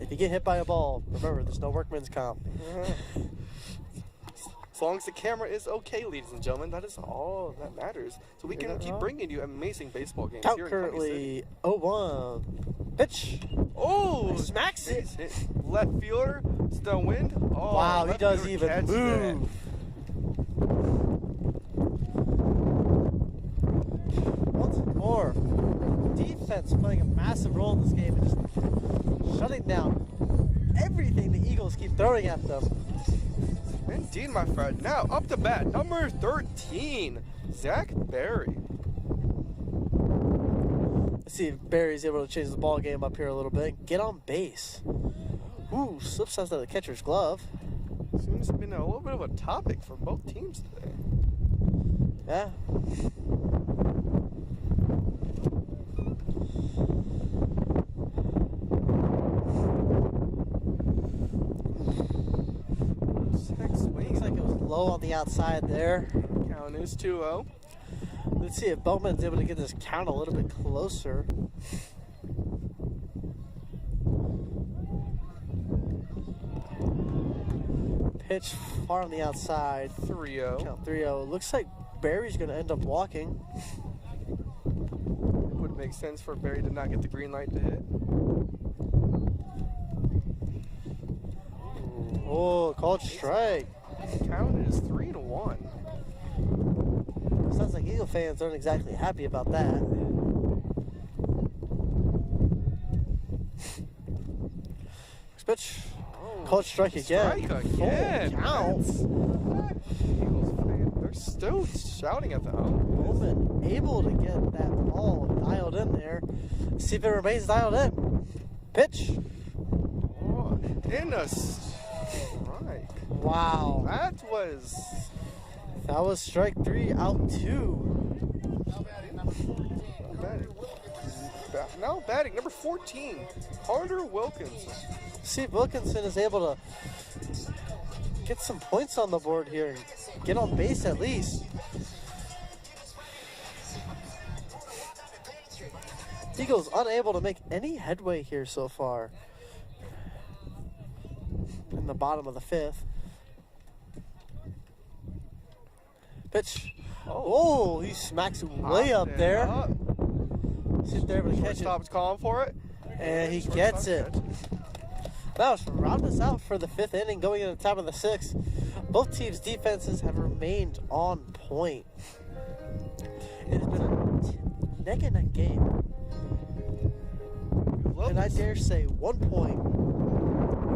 If you get hit by a ball, remember, there's no workman's comp. As long as the camera is okay, ladies and gentlemen, that is all that matters. So we can keep bringing you amazing baseball games Count here currently 0-1. Pitch. Oh, smacks it. Left fielder, still wind. Oh, wow, he does even move. Once more, defense playing a massive role in this game and just shutting down everything the Eagles keep throwing at them. Indeed, my friend. Now, up to bat, number 13, Zach Berry. Let's see if Barry's able to change the ball game up here a little bit. Get on base. Ooh, slips out of the catcher's glove. Seems to have been a little bit of a topic for both teams today. Yeah. Looks like it was low on the outside there. Count is 2-0. Let's see if Bowman's able to get this count a little bit closer. Pitch far on the outside. 3-0. Count 3-0. Looks like Barry's going to end up walking. It would make sense for Barry to not get the green light to hit. Oh, called strike. Count is 3-1. Sounds like Eagle fans aren't exactly happy about that. Pitch. Called strike again. Strike again. Counts. They're still shouting at the home. Bowman able to get that ball dialed in there. See if it remains dialed in. Pitch. Oh, in a strike. Wow. That was strike 3, out 2. now batting number 14, Carter Wilkinson. See if Wilkinson is able to get some points on the board here and get on base at least. Eagles unable to make any headway here so far in the bottom of the fifth. Pitch. Oh, he smacks it way up there. See if they're able to catch it. Shortstop's calling for it. And he gets it. That was round us out for the fifth inning, going into the top of the sixth. Both teams' defenses have remained on point. It has been a neck and neck game. And I dare say 1 point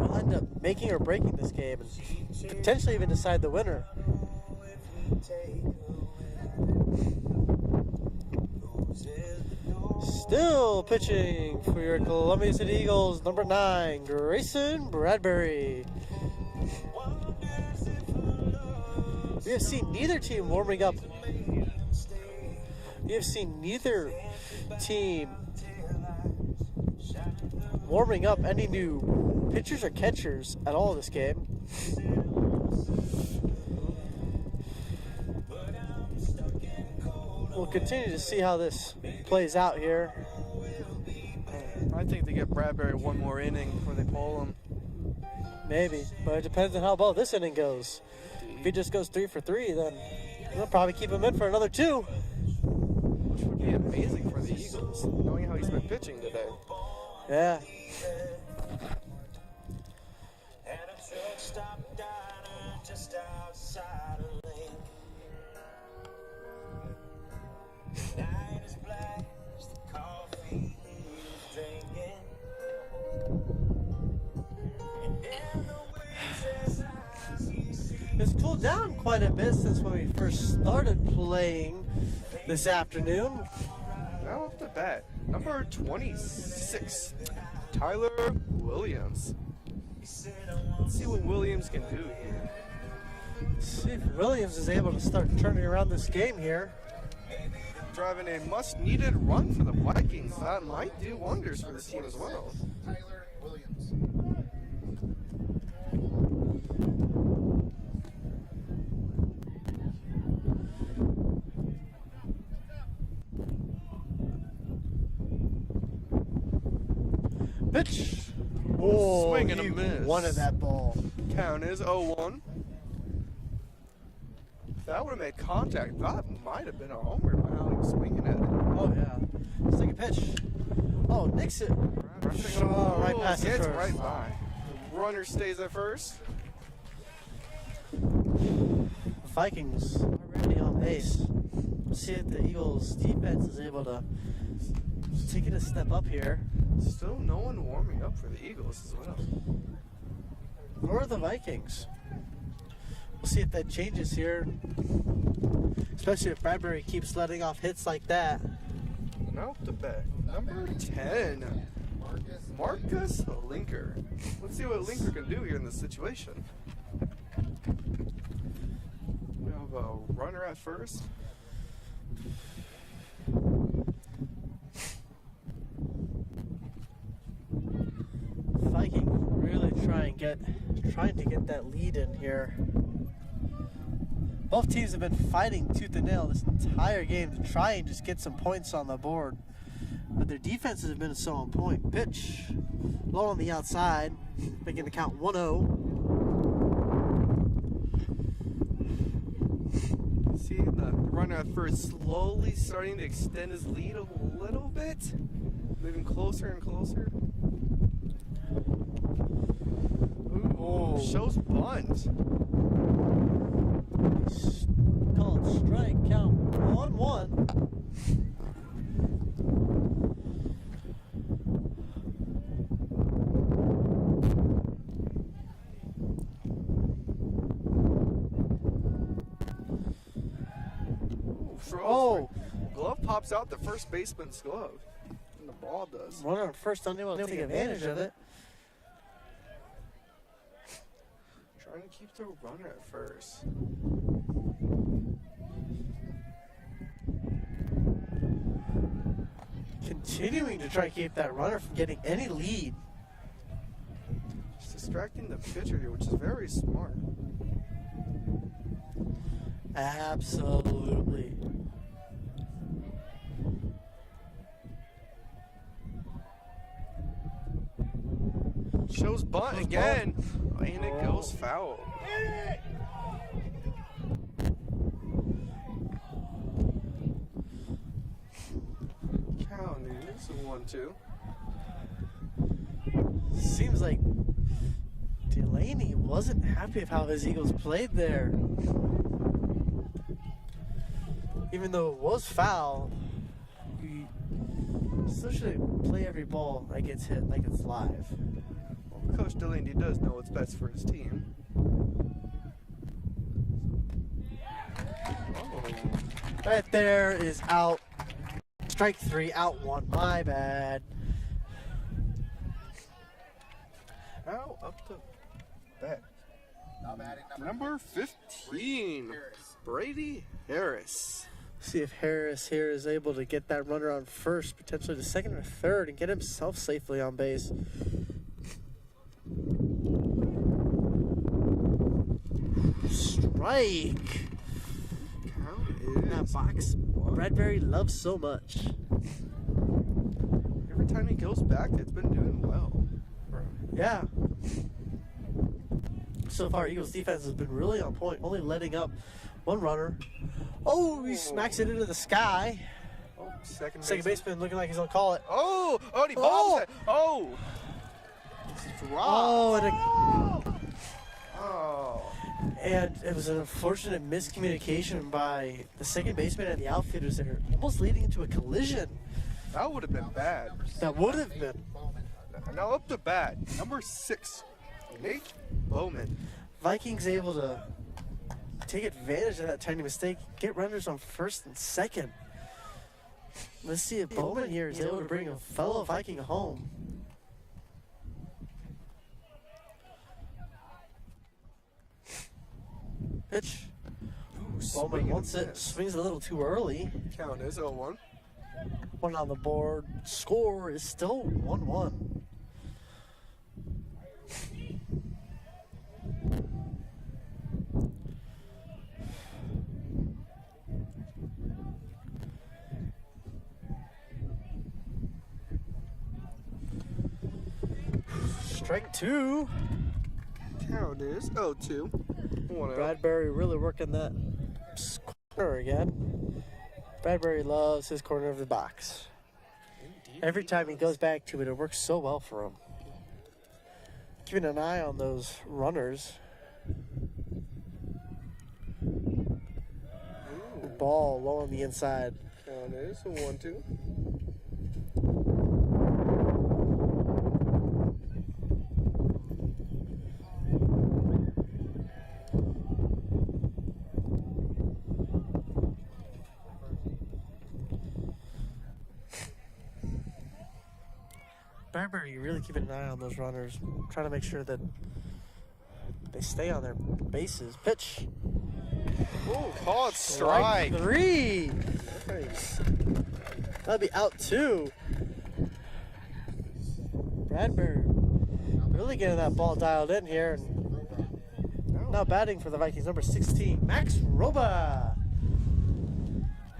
will end up making or breaking this game and potentially even decide the winner. Still pitching for your Columbia City Eagles, number 9, Grayson Bradbury. We have seen neither team warming up. We have seen neither team warming up any new pitchers or catchers at all this game. We'll continue to see how this plays out here. I think they get Bradbury one more inning before they pull him. Maybe, but it depends on how well this inning goes. If he just goes 3 for 3, then they'll probably keep him in for another 2. Which would be amazing for the Eagles, knowing how he's been pitching today. Yeah. It's cooled down quite a bit since when we first started playing this afternoon. Now off the bat, number 26, Tyler Williams. Let's see what Williams can do here. See if Williams is able to start turning around this game here. Driving a much-needed run for the Vikings. That might do wonders for this team as well. Tyler Williams. Pitch. Oh, Swing and a he miss. wanted that ball. Count is 0-1. If that would have made contact, that might have been a homer by how he was swinging at it. Oh, yeah. Second pitch. Oh, Nixon. Oh, right past the Hits first. right by. The runner stays at first. Vikings already on base. We'll see if the Eagles defense is able to take it a step up here. Still no one warming up for the Eagles as well. Or the Vikings. We'll see if that changes here. Especially if Bradbury keeps letting off hits like that. Now the bet. Number 10. Marcus Linker. Let's see what Linker can do here in this situation. We have a runner at first. Vikings really trying to get that lead in here. Both teams have been fighting tooth and nail this entire game to try and just get some points on the board. But their defenses have been so on point. Pitch low on the outside, making the count 1-0. See the runner at first slowly starting to extend his lead a little bit. Moving closer and closer. Ooh, shows bunt. Called strike, count 1-1. Oh! Glove pops out the first baseman's glove. And the ball does. Runner on first, unable to take advantage of it. Trying to keep the runner at first. Continuing to try to keep that runner from getting any lead. Just distracting the pitcher here, which is very smart. Absolutely. Shows bunt Shows again. bunt. And it goes foul. Count is 1-2. Seems like Delaney wasn't happy with how his Eagles played there. Even though it was foul, you still should play every ball that gets hit like it's live. Coach Delaney does know what's best for his team. Oh. Right there is out. Strike 3, out 1. My bad. Now up to bat. Now batting Number 15, Harris. Brady Harris. See if Harris here is able to get that runner on first, potentially to second or third, and get himself safely on base. Strike. Count That is box Bradbury loves so much. every time he goes back, it's been doing well. Yeah. So far, Eagles defense has been really on point, only letting up one runner. Oh, he smacks it into the sky. Oh, second Baseman looking like he's gonna call it. Oh, and he bobs it. Oh. Drop. Oh, Oh. and it was an unfortunate miscommunication by the second baseman and the outfielders there, almost leading to a collision. That would have been bad. That would have been. Now up to bat, number 6, Nate Bowman. Vikings able to take advantage of that tiny mistake, get runners on first and second. Let's see if Bowman here is able to bring a fellow Viking home. Pitch. Bowman wants it, swings a little too early. Count is 0-1. One on the board. Score is still 1-1. Strike 2. Count is 0-2. 1-0. Bradbury really working that corner again. Bradbury loves his corner of the box. Every time he goes back to it, it works so well for him. Keeping an eye on those runners. Ball low on the inside. Count is 1-2. Bradbury really keeping an eye on those runners, trying to make sure that they stay on their bases. Pitch. Oh, called strike. 3. Nice. That'll be out 2. Bradbury really getting that ball dialed in here. And now batting for the Vikings, number 16, Max Roba.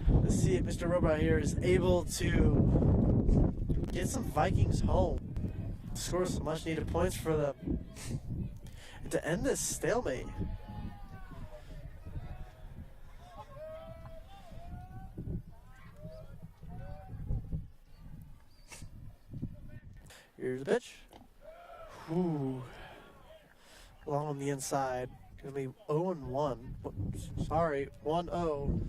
Let's see if Mr. Roba here is able to get some Vikings home. Score some much needed points for them to end this stalemate. Here's the pitch. Ooh. Long on the inside. Gonna be 0-1. Sorry, 1-0.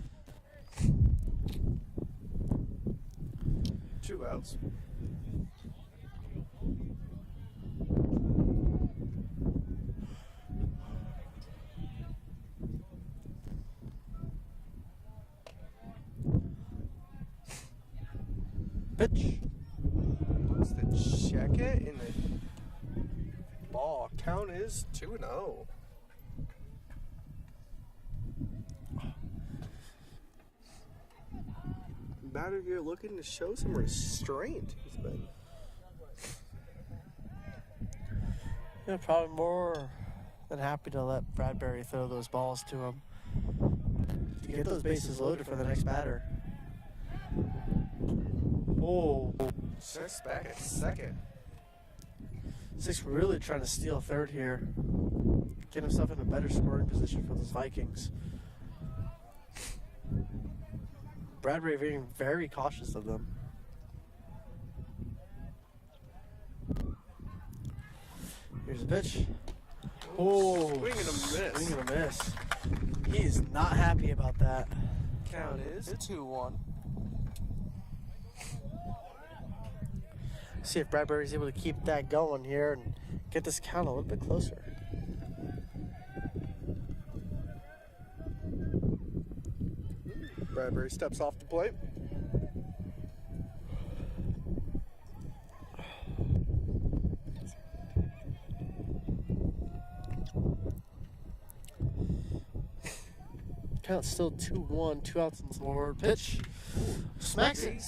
2 outs. Pitch. What's the check it in the ball? Count is 2-0. Batter here looking to show some restraint. He's been. Yeah, probably more than happy to let Bradbury throw those balls to him to get those bases loaded for the next batter. Oh, Six back at second. 6 really trying to steal third here. Get himself in a better scoring position for those Vikings. Bradbury being very cautious of them. Here's a pitch. Oh, Swing and a miss. Swing and a miss. He is not happy about that. Count is 2-1. See if Bradbury's able to keep that going here and get this count a little bit closer. Bradbury steps off the plate. Count still 2-1, 2 outs in the forward pitch. Smacks it.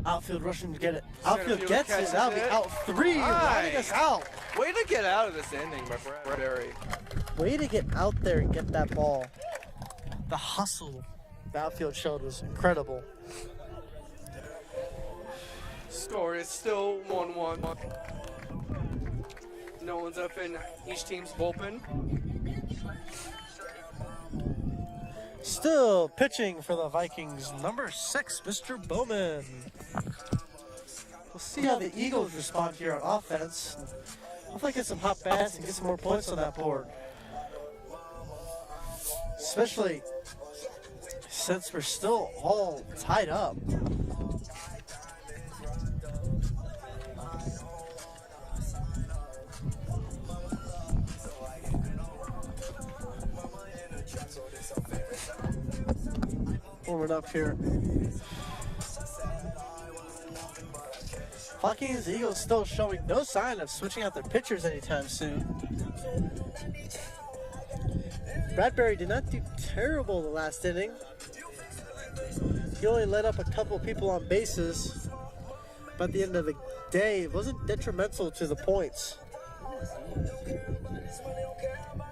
Outfield rushing to get it. Outfield gets it. That'll be out 3. Rounding us out. Way to get out of this inning by Bradbury. Way to get out there and get that ball. The hustle the outfield showed was incredible. Score is still 1-1. No one's up in each team's bullpen. Still pitching for the Vikings, number 6, Mr. Bowman. We'll see how the Eagles respond here on offense. Hopefully get some hot bats and get some more points on that board. Especially since we're still all tied up. Warming up here. Vikings, Eagles still showing no sign of switching out their pitchers anytime soon. Bradbury did not do terrible the last inning. He only let up a couple people on bases, but at the end of the day, it wasn't detrimental to the points.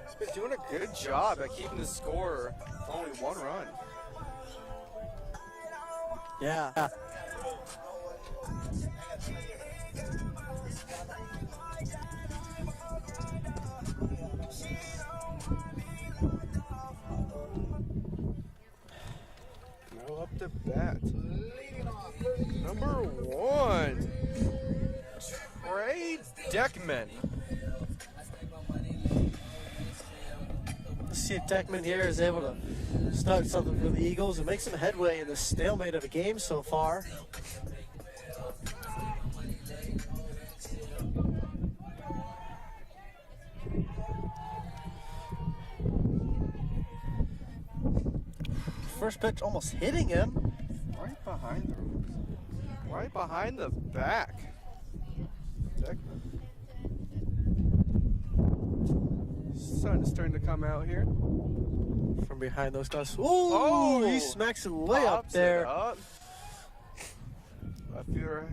He's been doing a good job at keeping the score only 1 run. Yeah. Go up to bat. Number 1, Trey Deckman. Let's see if Deckman here is able to start something for the Eagles and make some headway in the stalemate of a game so far. First pitch almost hitting him. Right behind the back. Deckman. Sun is starting to come out here. From behind those guys. Oh, he smacks it way up there. Outfielder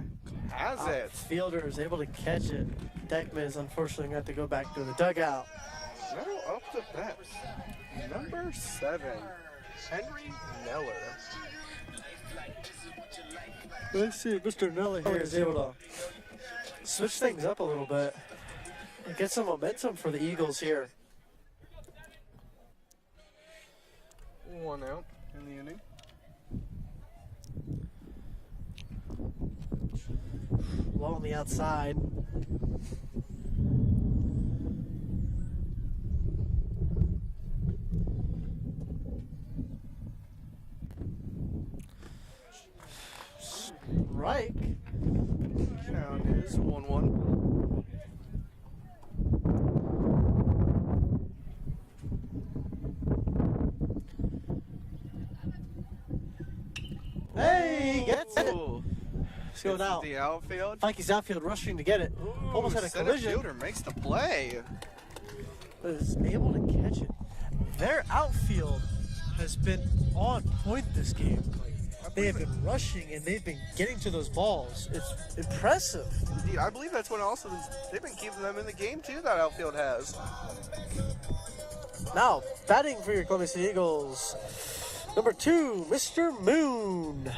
has it. Fielder is able to catch it. Deckman is unfortunately going to have to go back to the dugout. Now up to bat. Number 7, Henry Neller. Let's see if Mr. Neller here is able to switch things up a little bit and get some momentum for the Eagles here. 1 out in the inning. Low on the outside. Strike. Count is 1-1. Hey, gets it. Let's go now. The outfield. Vikings outfield rushing to get it. Almost had a Center collision. fielder makes the play. But is able to catch it. Their outfield has been on point this game. They have been rushing and they've been getting to those balls. It's impressive. Indeed, I believe that's when also they've been keeping them in the game too. That outfield has. Now, batting for your Columbia City Eagles, number 2, Mr. Moon.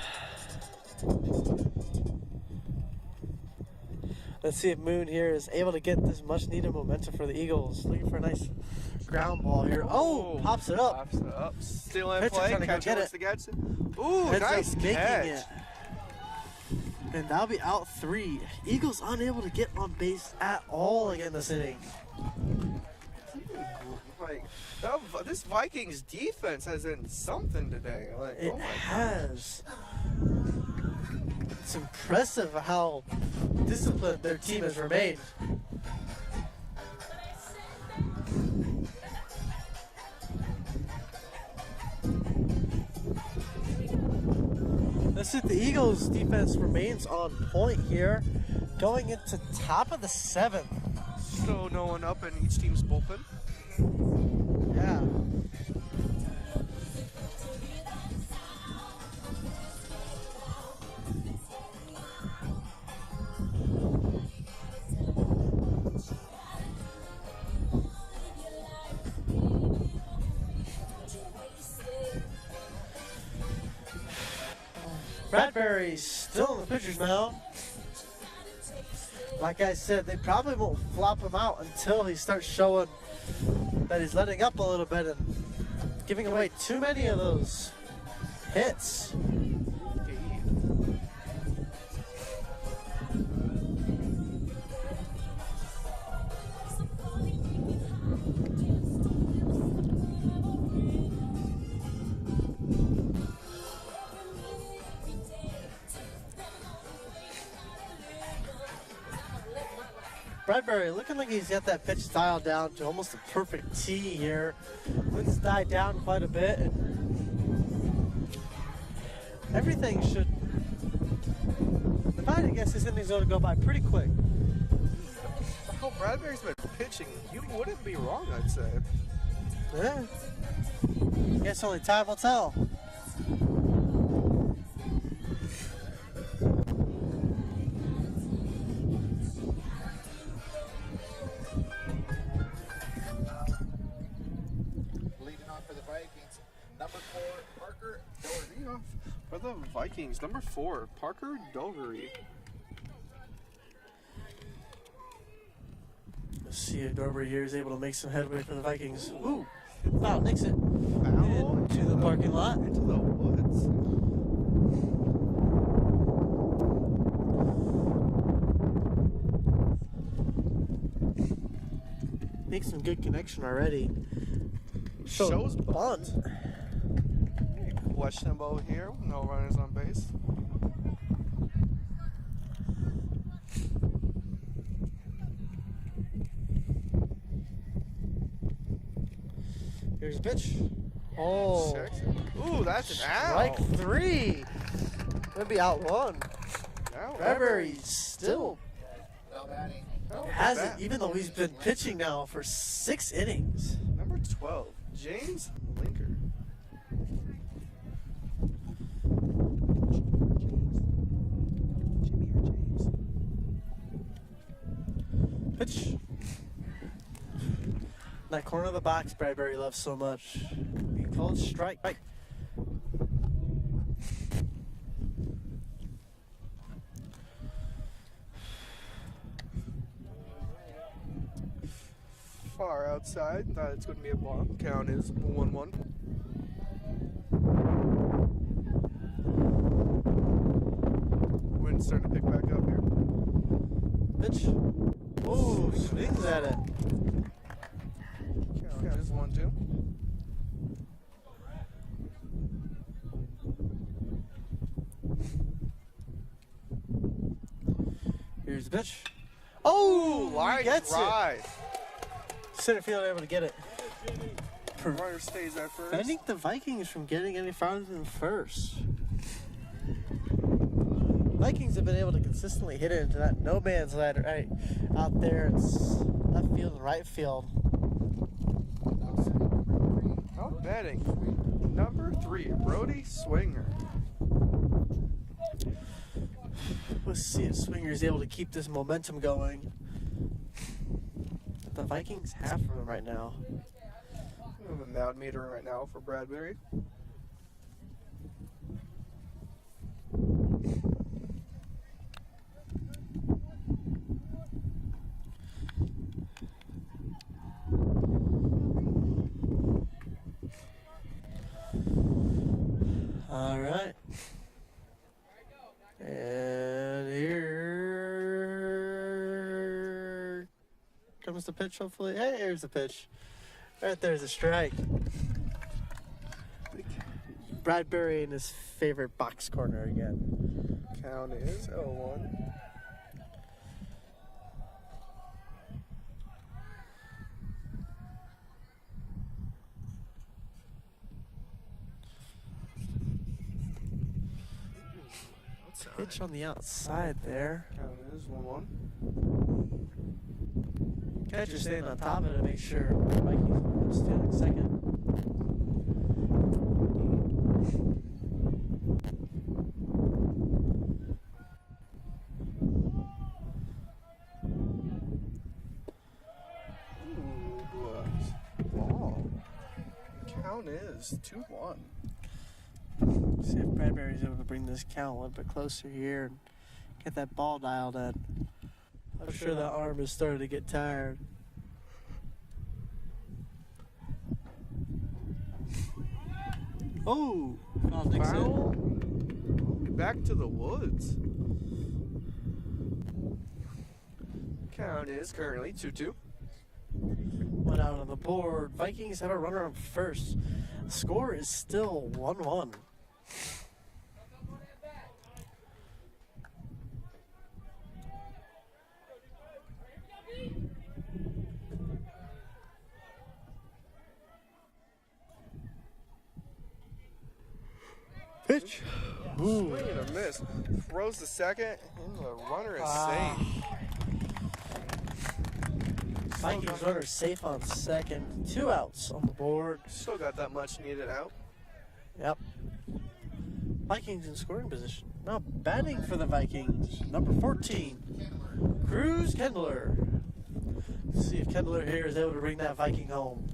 Let's see if Moon here is able to get this much needed momentum for the Eagles. Looking for a nice ground ball here. Oh, pops it up. Pops it up. Still in Pitcher play. trying to go Catcher get wants it. to catch it. Ooh, Heads nice up, making catch. it. And that'll be out 3. Eagles unable to get on base at all again this inning. Like, this Vikings defense has been something today. Like, It oh my has. It's impressive how disciplined their team has remained. Let's see if the Eagles defense remains on point here, going into top of the 7th. Still no one up in each team's bullpen. Yeah. Bradbury's still in the pitcher's mound. Like I said, they probably won't flop him out until he starts showing that he's letting up a little bit and giving away too many of those hits. Bradbury looking like he's got that pitch dialed down to almost a perfect T here. Wind's died down quite a bit. And everything should. If I had to guess, this inning's going to go by pretty quick. Oh, Bradbury's been pitching. You wouldn't be wrong, I'd say. Yeah. Guess only time will tell. For the Vikings, number 4, Parker Dougherty. Let's see if Dougherty here is able to make some headway for the Vikings. Ooh, foul, nicks it. Foul Into the parking lot. Into the woods. Makes some good connection already. Shows bunt. Questionable here. No runners on base. Here's a pitch. Oh. Ooh, that's an out. Strike 3. Gonna be out 1. Out. Bradbury still Well batting. hasn't, even though he's been pitching now for 6 innings. Number 12, James Linker. Pitch. That corner of the box Bradbury loves so much. He called strike. Far outside. Thought it's going to be a ball. Count is 1-1. Wind's starting to pick back up here. Pitch. Ooh, swings at it. Count is 1-2. Here's the pitch. Oh, Line gets drive. it. Center field able to get it. Runner stays at first. Preventing the Vikings from getting any farther than first. Vikings have been able to consistently hit it into that no man's land right out there. It's left field and right field. Out batting. Number 3, Brody Swinger. Let's see if Swinger's able to keep this momentum going. The Vikings have for him right now. We have a mound meter right now for Bradbury. All right. And here comes the pitch, hopefully. Hey, here's the pitch. Right there's a strike. Bradbury in his favorite box corner again. Count is 0-1. pitch on the outside there. Count is 1-1. Catcher staying on top of it to make sure Vikings stealing second. Ball. Count is 2-1. See if Bradbury's able to bring this count a little bit closer here and get that ball dialed in. I'm sure that arm is starting to get tired. Oh, Foul. Back to the woods. Count is currently 2-2. One out on the board. Vikings have a runner on first. Score is still 1-1. Pitch. Swing and a miss. Throws the second, and the runner is safe. Vikings runner safe on second. 2 outs on the board. Still got that much needed out. Yep. Vikings in scoring position. Now batting for the Vikings, number 14, Cruz Kendler. Let's see if Kendler here is able to bring that Viking home.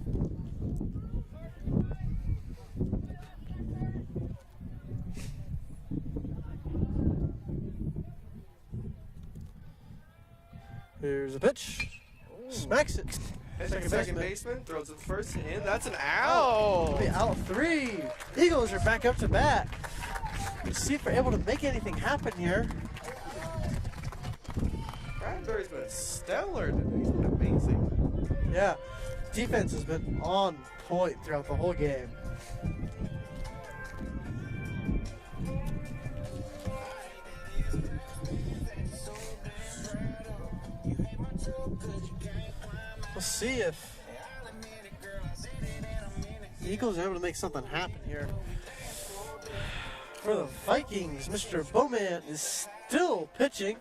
Here's a pitch. Smacks it. Second baseman throws it to first, and that's an out. Out 3. Eagles are back up to bat. Let's see if we're able to make anything happen here. Bradbury's been stellar today. He's been amazing. Yeah, defense has been on point throughout the whole game. We'll see if the Eagles are able to make something happen here. For the Vikings, Mr. Bowman is still pitching.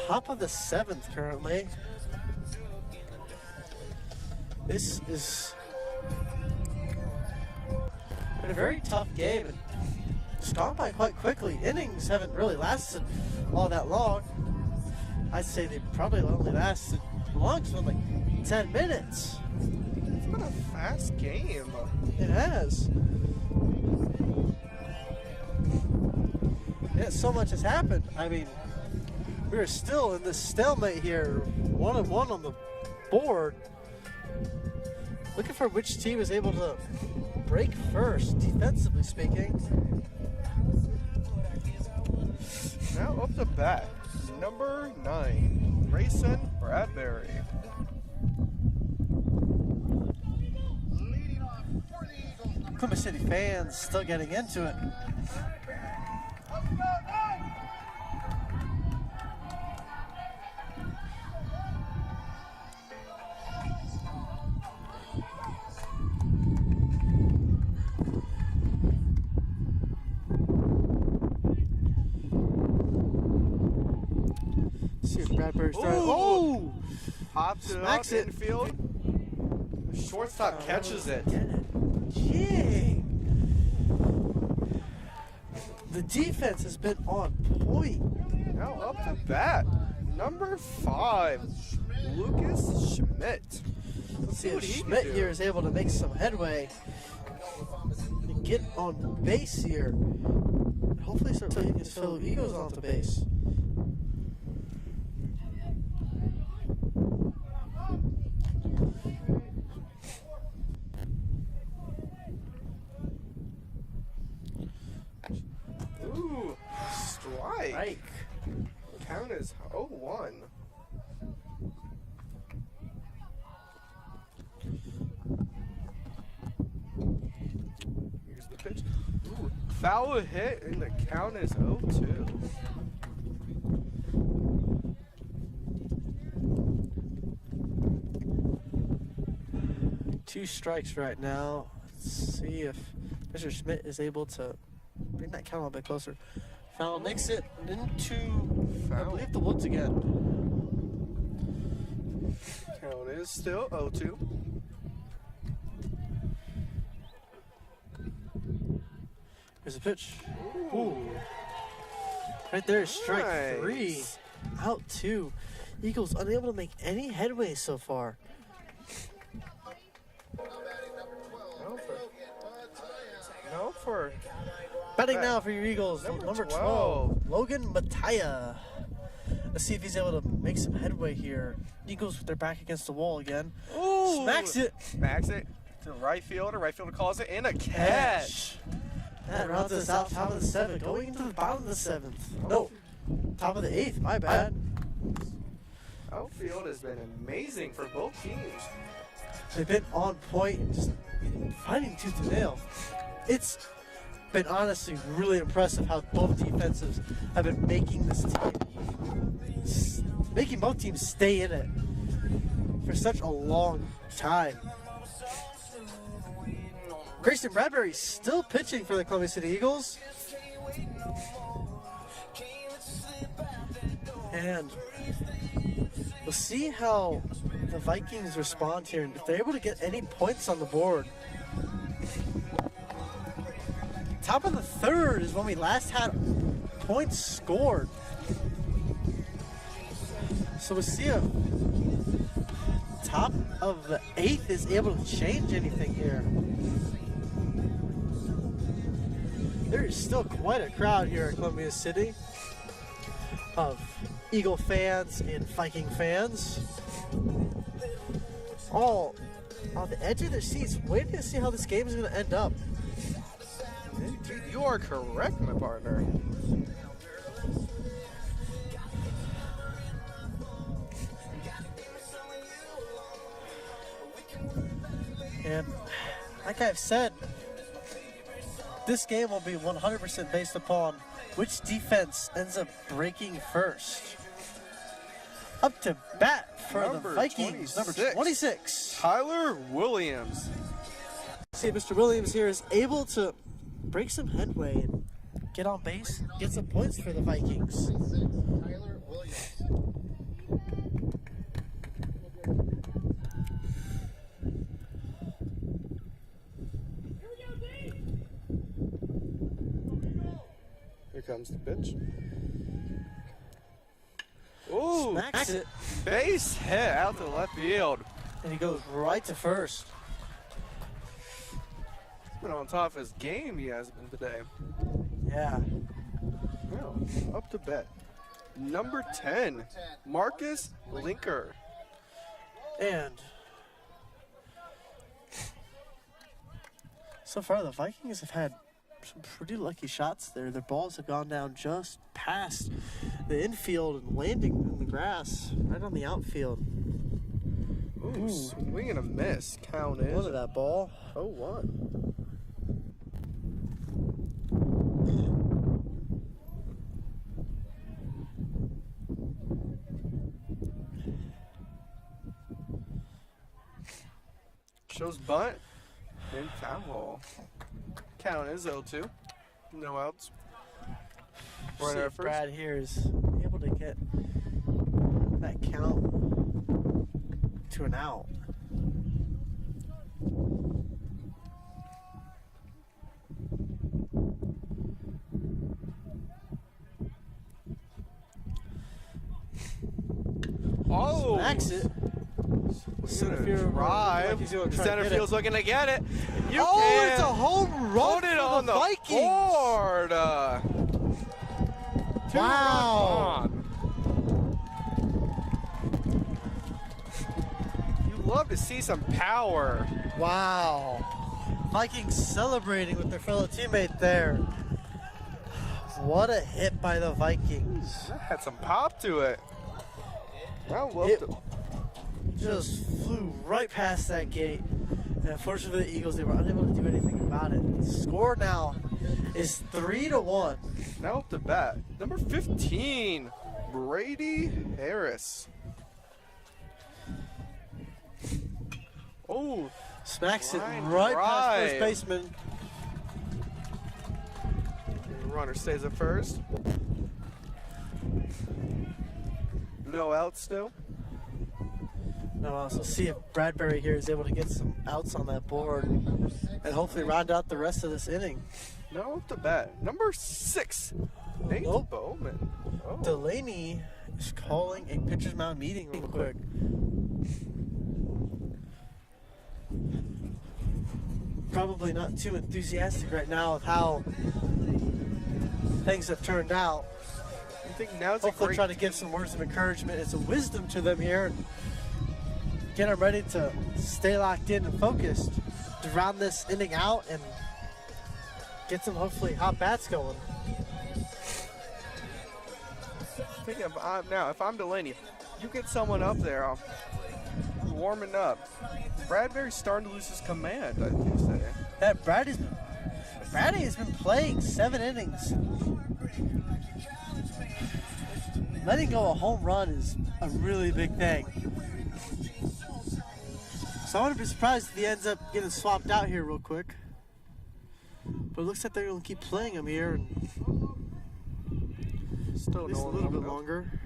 Top of the 7th currently. This is been a very tough game. It's gone by quite quickly. Innings haven't really lasted all that long. I'd say they probably only lasted longest for like 10 minutes. It's been a fast game. It has. Yeah, so much has happened. I mean, we're still in this stalemate here. 1-1 on the board. Looking for which team is able to break first, defensively speaking. Now up to bat, number 9, Grayson Bradbury. Plymouth City fans still getting into it. See if Bradbury's throwing. Oh! Pops it up Smacks it. infield. The shortstop catches it. Gee. The defense has been on point. Now up to bat, number 5, Lucas Schmidt. Let's see what if he can Schmidt do. here is able to make some headway and get on base here. And hopefully start taking his fellow Eagles off the base. Ooh, strike. Count is 0-1. Here's the pitch. Ooh, foul hit, and the count is 0-2. Two strikes right now. Let's see if Mr. Schmidt is able to bring that count a little bit closer. Foul nicks it into, I believe, the woods again. Count is still 0-2. Here's a pitch. Ooh. Right there, strike Nice. 3. Out 2. Eagles unable to make any headway so far. No for Batting now for your Eagles, number 12, Logan Mattia. Let's see if he's able to make some headway here. Eagles with their back against the wall again. Ooh. Smacks it. Smacks it to the right fielder. Right fielder calls it in a catch. That rounds us out top of the 7th, going into the bottom of the 7th. No, top of the 8th, my bad. Outfield has been amazing for both teams. They've been on point and just fighting tooth and nail. It's been honestly really impressive how both defenses have been making this team, making both teams stay in it for such a long time. Grayson Bradbury still pitching for the Columbia City Eagles. And we'll see how the Vikings respond here and if they're able to get any points on the board. Top of the 3rd is when we last had points scored. So we'll see if top of the 8th is able to change anything here. There is still quite a crowd here at Columbia City of Eagle fans and Viking fans. All on the edge of their seats, waiting to see how this game is going to end up. Indeed, you are correct, my partner. And like I've said, this game will be 100% based upon which defense ends up breaking first. Up to bat for the Vikings, number 26. Tyler Williams. See if Mr. Williams here is able to break some headway and get on base, get some points for the Vikings. Tyler Williams. Here comes the pitch. Ooh, Smacks it, base hit out to left field. and he goes right to first. He's been on top of his game, he has been today. Yeah. Well, up to bat. Number 10, Marcus Linker. And so far, the Vikings have had some pretty lucky shots there. Their balls have gone down just past the infield and landing in the grass, right on the outfield. Ooh, swing and a miss. Count Look is at that ball. 0-1. Shows bunt and foul. Count is 0-2. No outs. See Runner if at first. Brad here is able to get that count to an out. Oh! Smacks it. Center field drive. he's gonna try Center to get field's looking to get it. You Oh, can it's a home run put it for on the the Vikings. board. Wow. You love to see some power. Wow. Vikings celebrating with their fellow teammate there. What a hit by the Vikings. That had some pop to it. Well, It just flew right past that gate. And unfortunately for the Eagles, they were unable to do anything about it. The score now is 3-1. now up to bat. Number 15, Brady Harris. Oh, Smacks it Line right past first drive. baseman. Runner stays at first. No outs still. Now also see if Bradbury here is able to get some outs on that board and hopefully round out the rest of this inning. No up to bat. Number 6, Nate Nope. Bowman. Oh. Delaney is calling a pitcher's mound meeting real quick. Probably not too enthusiastic right now with how things have turned out. I think now's a Hopefully great try to give some words of encouragement and some wisdom to them here and get them ready to stay locked in and focused to round this inning out and get some hopefully hot bats going. If I'm Delaney, you get someone up there warming up. Bradbury's starting to lose his command, I think say. That Brady has been playing 7 innings. Letting go a home run is a really big thing. So I wouldn't be surprised if he ends up getting swapped out here real quick. But it looks like they're going to keep playing him here and Still at least a no little bit one up. longer.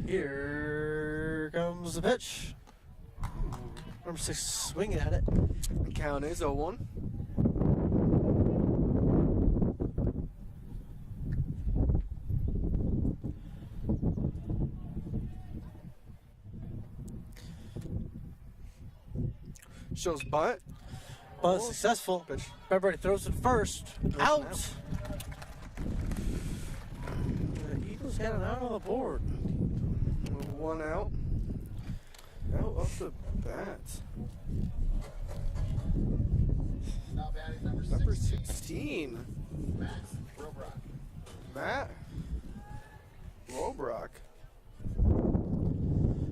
Here comes the pitch. Number 6 swinging at it. Count is 0-1. Shows bunt. Bunt successful. Pitch. Bradbury throws it first. Out. The Eagles got an out on the board. 1 out. Now up the bat. Now batting number Number 16, 16. Max Robrock. Matt Robrock.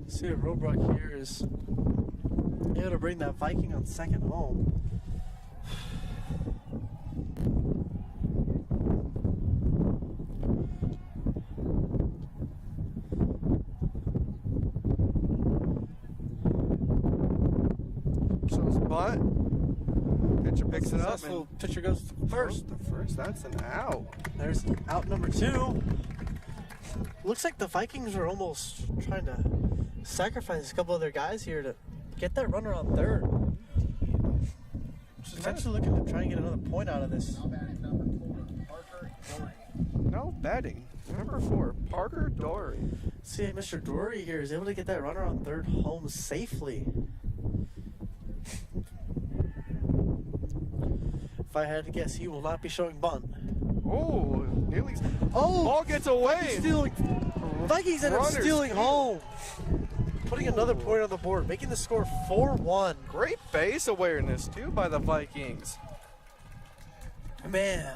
See if Robrock here is able to bring that Viking on second home. Shows bunt. Pitcher picks it up. Successful. Pitcher goes first. The first. That's an out. There's out number 2. Looks like the Vikings are almost trying to sacrifice a couple of their guys here to get that runner on third. Potentially looking to try and get another point out of this. Now batting number 4, Parker Doherty. No batting. Number 4, Parker Dory. See if Mr. Dory here is able to get that runner on third home safely. If I had to guess, he will not be showing bunt. Oh, nearly. Oh! Ball gets away. Vikings end up Runners stealing steal. home. Putting another point on the board, making the score 4-1. Great base awareness, too, by the Vikings. Man.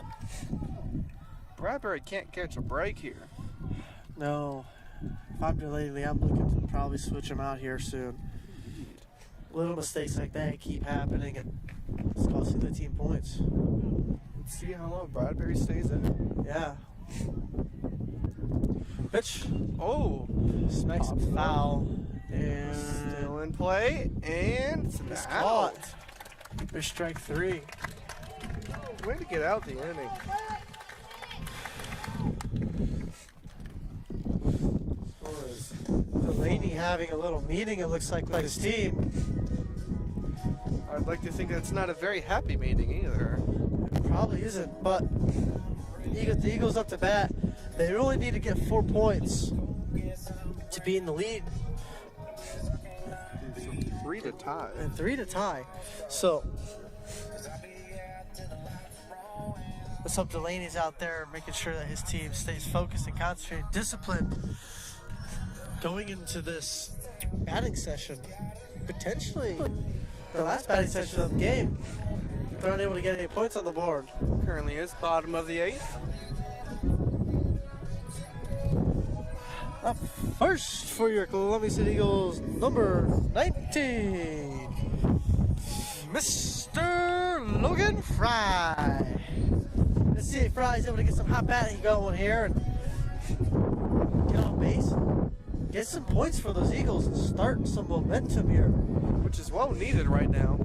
Bradbury can't catch a break here. No. If I'm Delaney, I'm looking to probably switch him out here soon. Little mistakes like that keep happening and it's costing the team points. Let's see how long Bradbury stays in. Yeah. Pitch. Oh, Smacks him foul. And still in play, and it's it's out. caught. There's strike 3. Way to get out the inning. Delaney having a little meeting, it looks like, with his team. I'd like to think that's not a very happy meeting either. It probably isn't, but the Eagles up to bat. They really need to get 4 points to be in the lead 3 to tie. and 3 to tie. So let's hope Delaney's out there making sure that his team stays focused and concentrated, disciplined going into this batting session. Potentially the last batting session of the game. They're unable to get any points on the board. Currently is bottom of the 8th. Up first for your Columbia City Eagles, number 19, Mr. Logan Fry. Let's see if Fry's able to get some hot batting going here and get on base, get some points for those Eagles and start some momentum here. Which is well needed right now.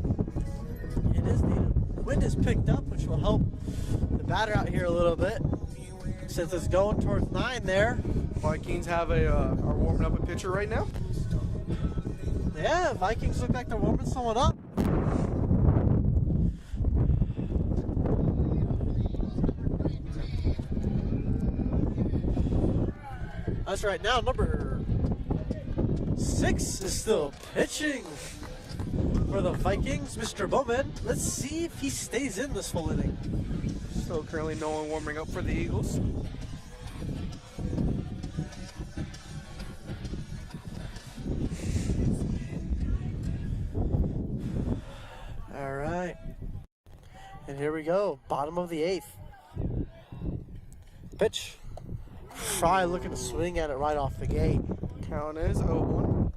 It is needed. The wind has picked up, which will help the batter out here a little bit. Since it's going towards 9 there. Vikings have are warming up a pitcher right now. Yeah, Vikings look like they're warming someone up. That's right now, number 6 is still pitching for the Vikings, Mr. Bowman. Let's see if he stays in this full inning. Still currently no one warming up for the Eagles. All right. And here we go, bottom of the 8th. Pitch. Fry looking to swing at it right off the gate. Count is 0-1.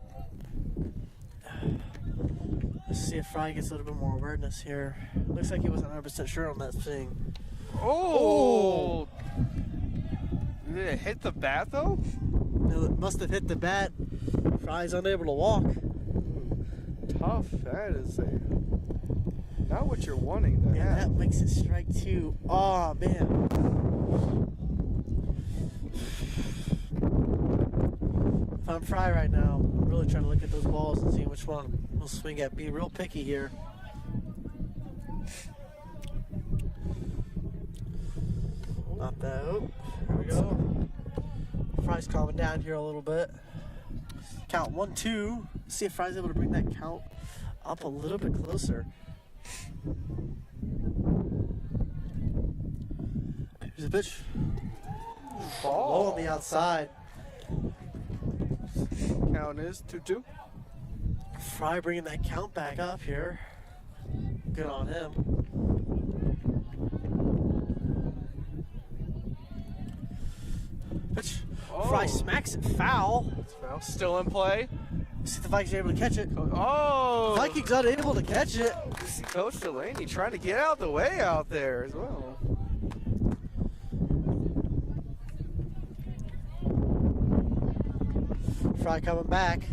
Let's see if Fry gets a little bit more awareness here. Looks like he wasn't 100% sure on that swing. Oh! Did it hit the bat though? It must have hit the bat. Fry's unable to walk. Tough. That is not what you're wanting to Yeah, have. that makes it strike 2. Oh, man. If I'm Fry right now, I'm really trying to look at those balls and see which one will swing at. Be real picky here. Not that. Oh, here we go. Fry's calming down here a little bit. Count 1-2. See if Fry's able to bring that count up a little bit closer. Here's the pitch. Low on the outside. Count is 2-2. Fry bringing that count back up here. Good on him. Pitch. Fry smacks it foul. Foul still in play. See if the Vikings are able to catch it. Oh! Vikings unable to catch it. See Coach Delaney trying to get out the way out there as well. Fry coming back.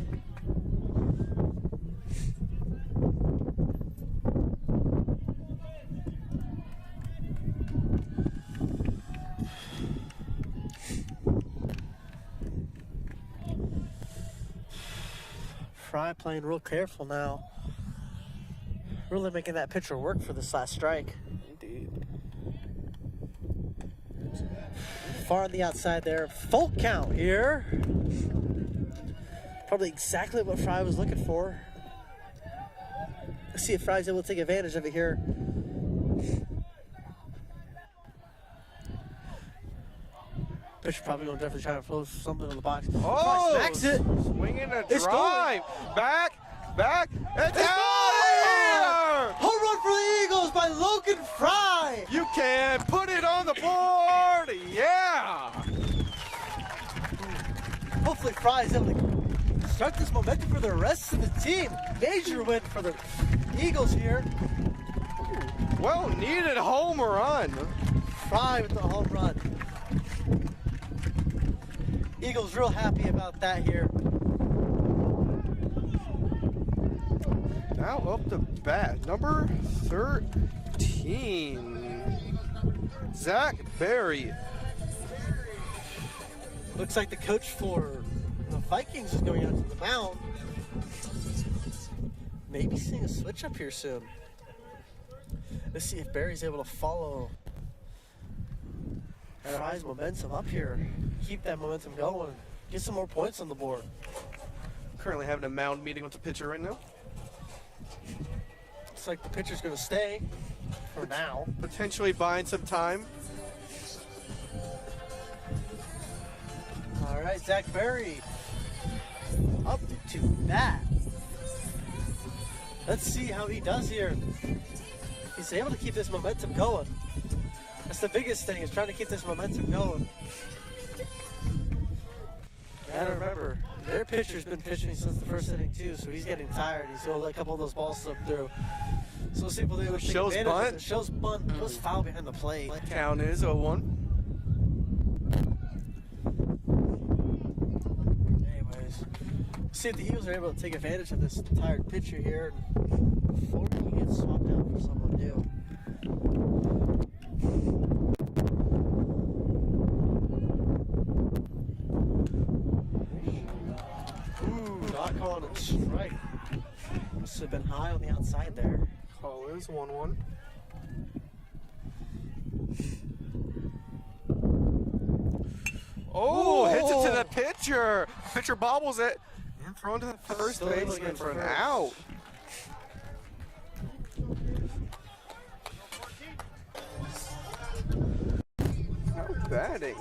Fry playing real careful now. Really making that pitcher work for this last strike. Indeed. Far on the outside there. Full count here. Probably exactly what Fry was looking for. Let's see if Fry's able to take advantage of it here. Pitcher probably going to definitely try to throw something in the box. Oh! Fry smacks it. Swinging a It's drive. Back, and down! Home run for the Eagles by Logan Fry. You can put it on the board. Yeah! Hopefully Fry is able to start this momentum for the rest of the team. Major win for the Eagles here. Well needed home run. Fry with the home run. Eagles real happy about that here. Now up to bat, number 13, Zach Berry. Looks like the coach for the Vikings is going out to the mound. Maybe seeing a switch up here soon. Let's see if Barry's able to follow Fry's momentum up here. Keep that momentum going. Get some more points on the board. Currently having a mound meeting with the pitcher right now. Looks like the pitcher's going to stay for now. Potentially buying some time. All right, Zach Berry up to bat. Let's see how he does here. He's able to keep this momentum going. That's the biggest thing, is trying to keep this momentum going. And remember, their pitcher's been pitching since the first inning too, so he's getting tired. He's going to let a couple of those balls slip through. So we'll see if they Shows bunt. Shows bunt. Goes foul behind the plate. Count is 0-1. Anyways, See if the Eagles are able to take advantage of this tired pitcher here before he gets swapped out for someone new. Ooh, not calling a strike. Must have been high on the outside there. Call is 1-1. Oh, hits it to the pitcher. Pitcher bobbles it and thrown to the first Still able to baseman get for an first. out. Now batting,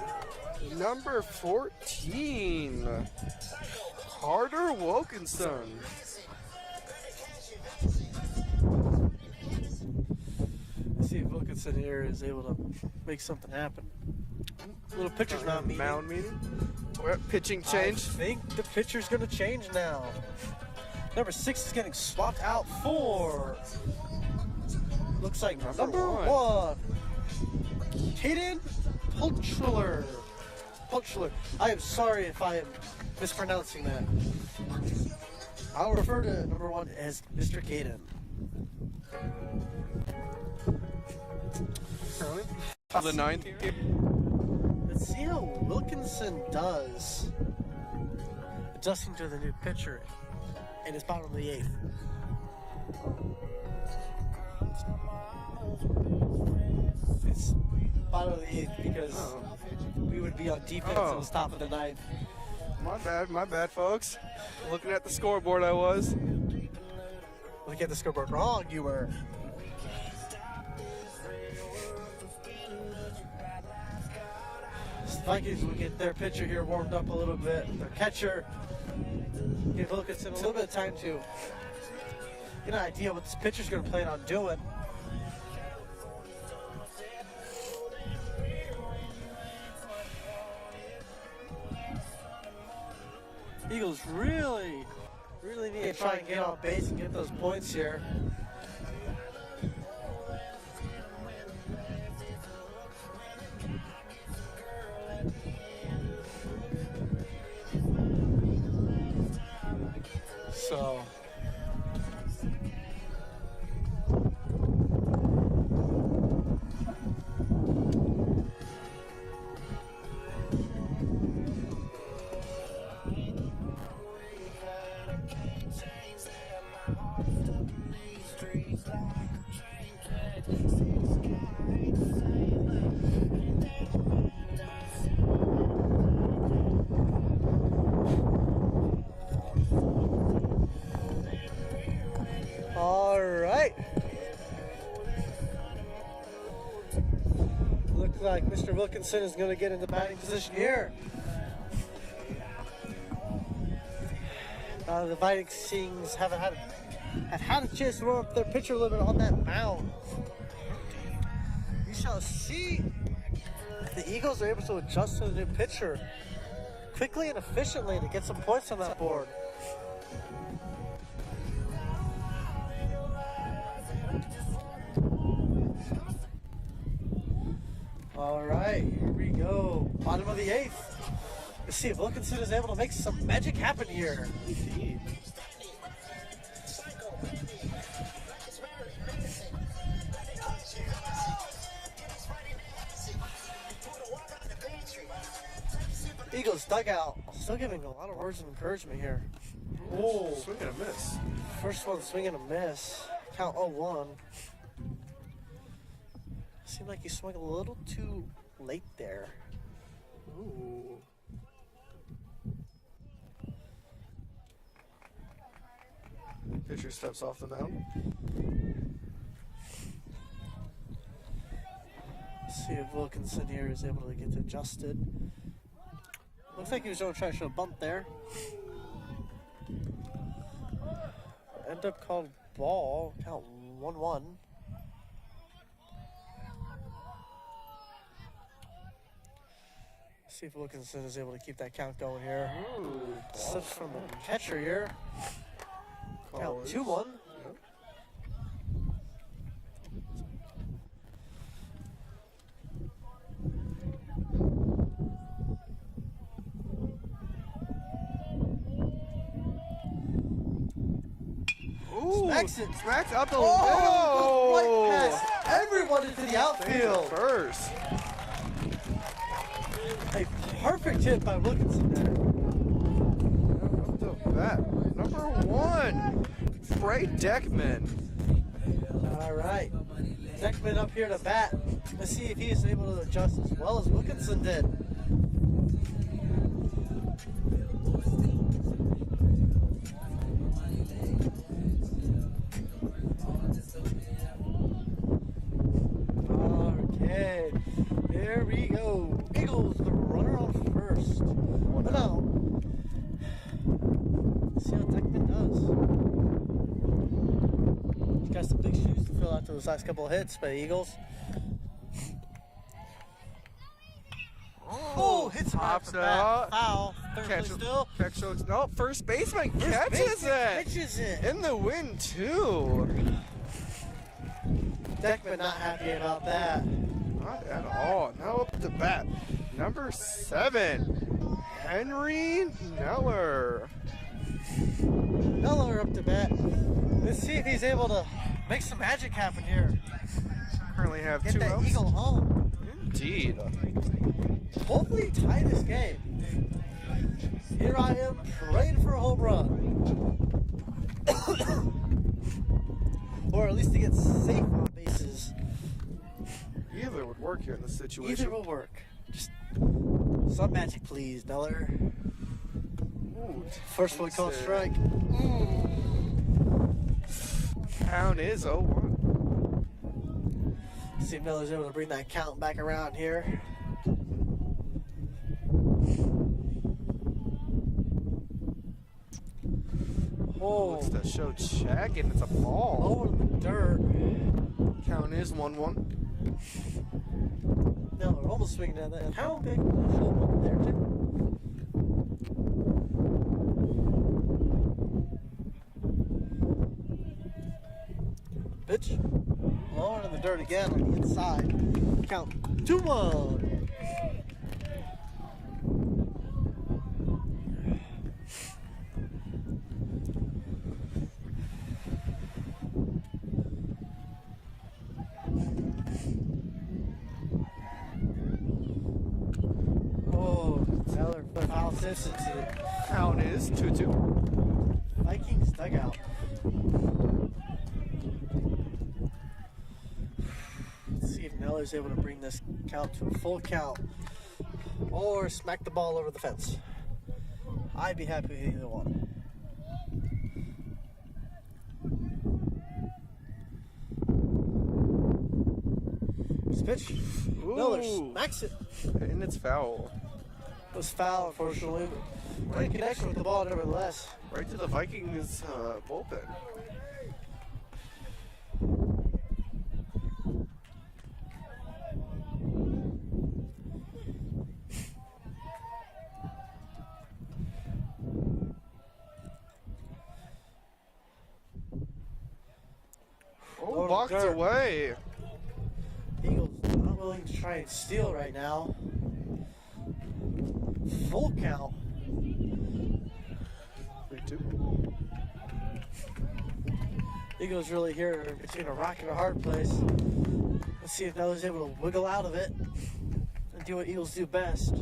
number 14, Carter Wilkinson. Let's see if Wilkinson here is able to make something happen. Little pitcher's mound meeting. Mound meeting. Pitching change. I think the pitcher's going to change now. Number 6 is getting swapped out for. Looks like number one. Caden Pulchler. I am sorry if I am mispronouncing that. I'll refer to number 1 as Mr. Caden. The 9th. Let's see how Wilkinson does adjusting to the new pitcher in his bottom of the 8th. It's bottom of the 8th because we would be on defense at the top of the 9th. My bad, folks. Looking at the scoreboard, I was. Look at the scoreboard wrong, you were. Vikings will get their pitcher here warmed up a little bit. Their catcher, give Wilkinson a little bit of time to get an idea what this pitcher's going to plan on doing. Eagles really need to try and get on base and get those points here. So all right. Looks like Mr. Wilkinson is going to get into batting position here. The Vikings have had a chance to warm up their pitcher a little bit on that mound. We shall see if the Eagles are able to adjust to the new pitcher quickly and efficiently to get some points on that board. All right, here we go. Bottom of the 8th. Let's see if Wilkinson is able to make some magic happen here. Eagles dugout. Still giving a lot of words of encouragement here. Oh, swing and a miss. First one swing and a miss. Count 0-1. Seemed like he swung a little too late there. Ooh. Pitcher steps off the mound. Let's see if Wilkinson here is able to get adjusted. Looks like he was going to try to show a bump there. End up called ball. Count 1-1. See if Wilkinson is able to keep that count going here. Slips from the catcher here. Count 2-1. Smacks it. Smacks up the Oh, right past everyone into the outfield. First. A perfect hit by Wilkinson there. Up to bat. Number 1, Trey Deckman. All right. Deckman up here to bat. Let's see if he is able to adjust as well as Wilkinson did. Okay. There we go. Eagles, the runner on first. But now, let's see how Deckman does. He's got some big shoes to fill after those last couple of hits by the Eagles. Oh, hits him right Pops from the bat. out. Foul. Third place still. No, first baseman First catches baseman it. catches it. In the wind, too. Deckman not happy about that. Not at all. Now up to bat. Number 7, Henry Neller. Miller up to bat. Let's see if he's able to make some magic happen here. Currently have Get 2 that outs. Eagle home. Indeed. Hopefully tie this game. Here I am praying for a home run. Or at least to get safe on bases. Either would work here in this situation. Either will work. Just some magic, please, Neller. Ooh, First one called strike. Count is 0-1. See if Miller's able to bring that count back around here. Oh, Looks to show check, and it's a ball. over the dirt. Count is 1-1. Miller almost swinging down that. How big was the full one there, too? Pitch. Lower in the dirt again on the inside. Count 2-1. Oh, Taylor put foul tips into the Count is 2-2. Vikings dugout. Let's see if Neller's able to bring this count to a full count or smack the ball over the fence. I'd be happy with either one. This pitch. Miller smacks it. And it's foul. It was foul, unfortunately. Great connection with the ball, nevertheless. Right to the Vikings bullpen. Oh, walked dirt. away. Eagles not willing to try and steal right now. Full count. 3-2. Eagles really here between a rock and a hard place. Let's see if Neller's able to wiggle out of it and do what Eagles do best.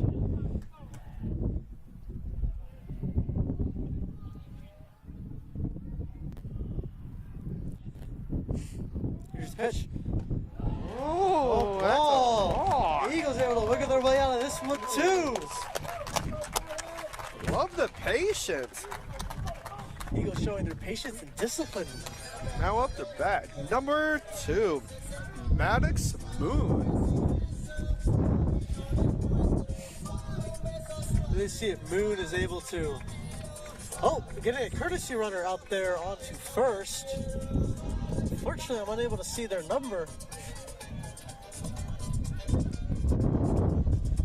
Here's the pitch. Oh, that's a ball. ball. The Eagles are able to wiggle their way out of this one too. Love the patience. Eagles showing their patience and discipline. Now up to bat. Number 2, Maddox Moon. Let's see if Moon is able to. Oh, getting a courtesy runner out there onto first. Unfortunately, I'm unable to see their number.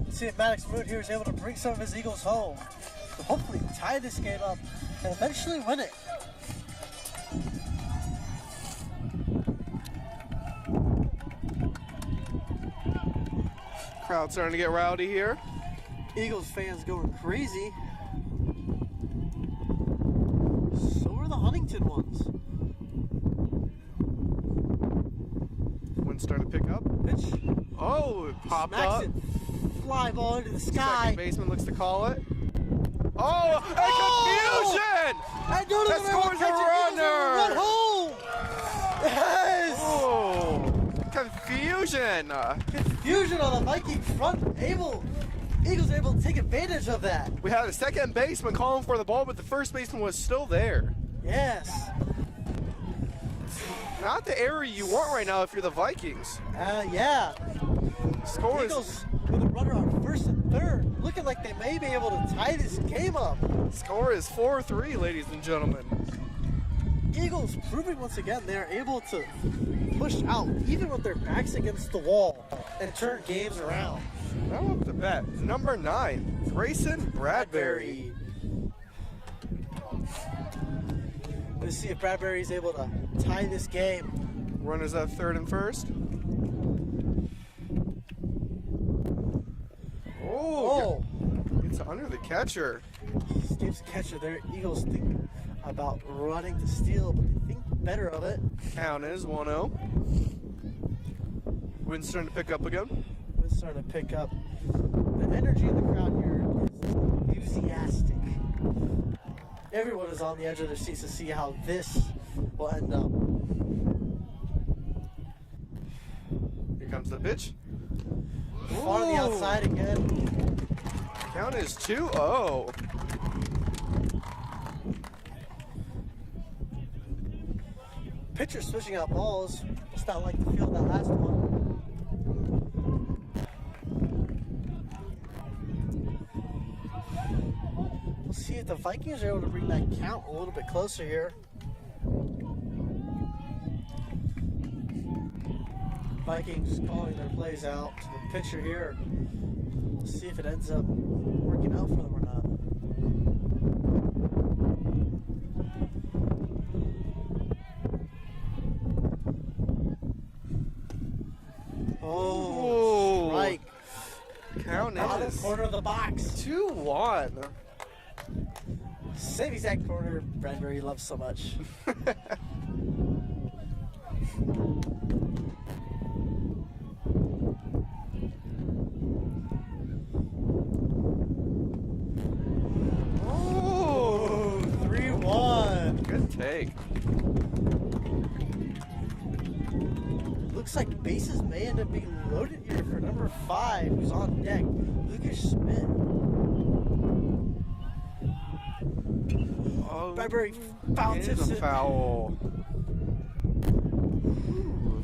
Let's see if Maddox Moon here is able to bring some of his Eagles home. To hopefully tie this game up and eventually win it. Crowd starting to get rowdy here. Eagles fans going crazy. So are the Huntington ones. Wind's starting to pick up. Pitch. Oh, it popped Smacks up. it. Fly ball into the sky. Second baseman looks to call it. Oh, a confusion! And go to That the scores a runner. Run home. Yes. Oh, confusion. Confusion on the Viking front. Eagles able to take advantage of that. We had a second baseman calling for the ball, but the first baseman was still there. Yes. Not the area you want right now if you're the Vikings. Yeah. Score is Eagles with a runner on first and third, looking like they may be able to tie this game up. 4-3, ladies and gentlemen. Eagles proving once again they are able to push out even with their backs against the wall and turn games around. Now up to bat, number 9, Grayson Bradbury. Let's see if Bradbury is able to tie this game. Runners at third and first. Oh, it's under the catcher. Escapes the catcher there. Eagles think about running to steal, but they think better of it. Count is 1-0. Wind's starting to pick up again. It's starting to pick up. The energy in the crowd here is enthusiastic. Everyone is on the edge of their seats to see how this will end up. Here comes the pitch. Far on the outside again. Count is 2-0. Pitcher switching out balls. It's not like the field that last one. We'll see if the Vikings are able to bring that count a little bit closer here. Vikings calling their plays out to the pitcher here. We'll see if it ends up working out for them or not. Oh, strike. Count Bottom is corner of the box. 2-1. Same exact corner Bradbury loves so much. Oh, 3-1. good take. Looks like bases may end up being loaded here for number 5, who's on deck, Lucas Smith. Oh, Bradbury foul it tips is a it. foul.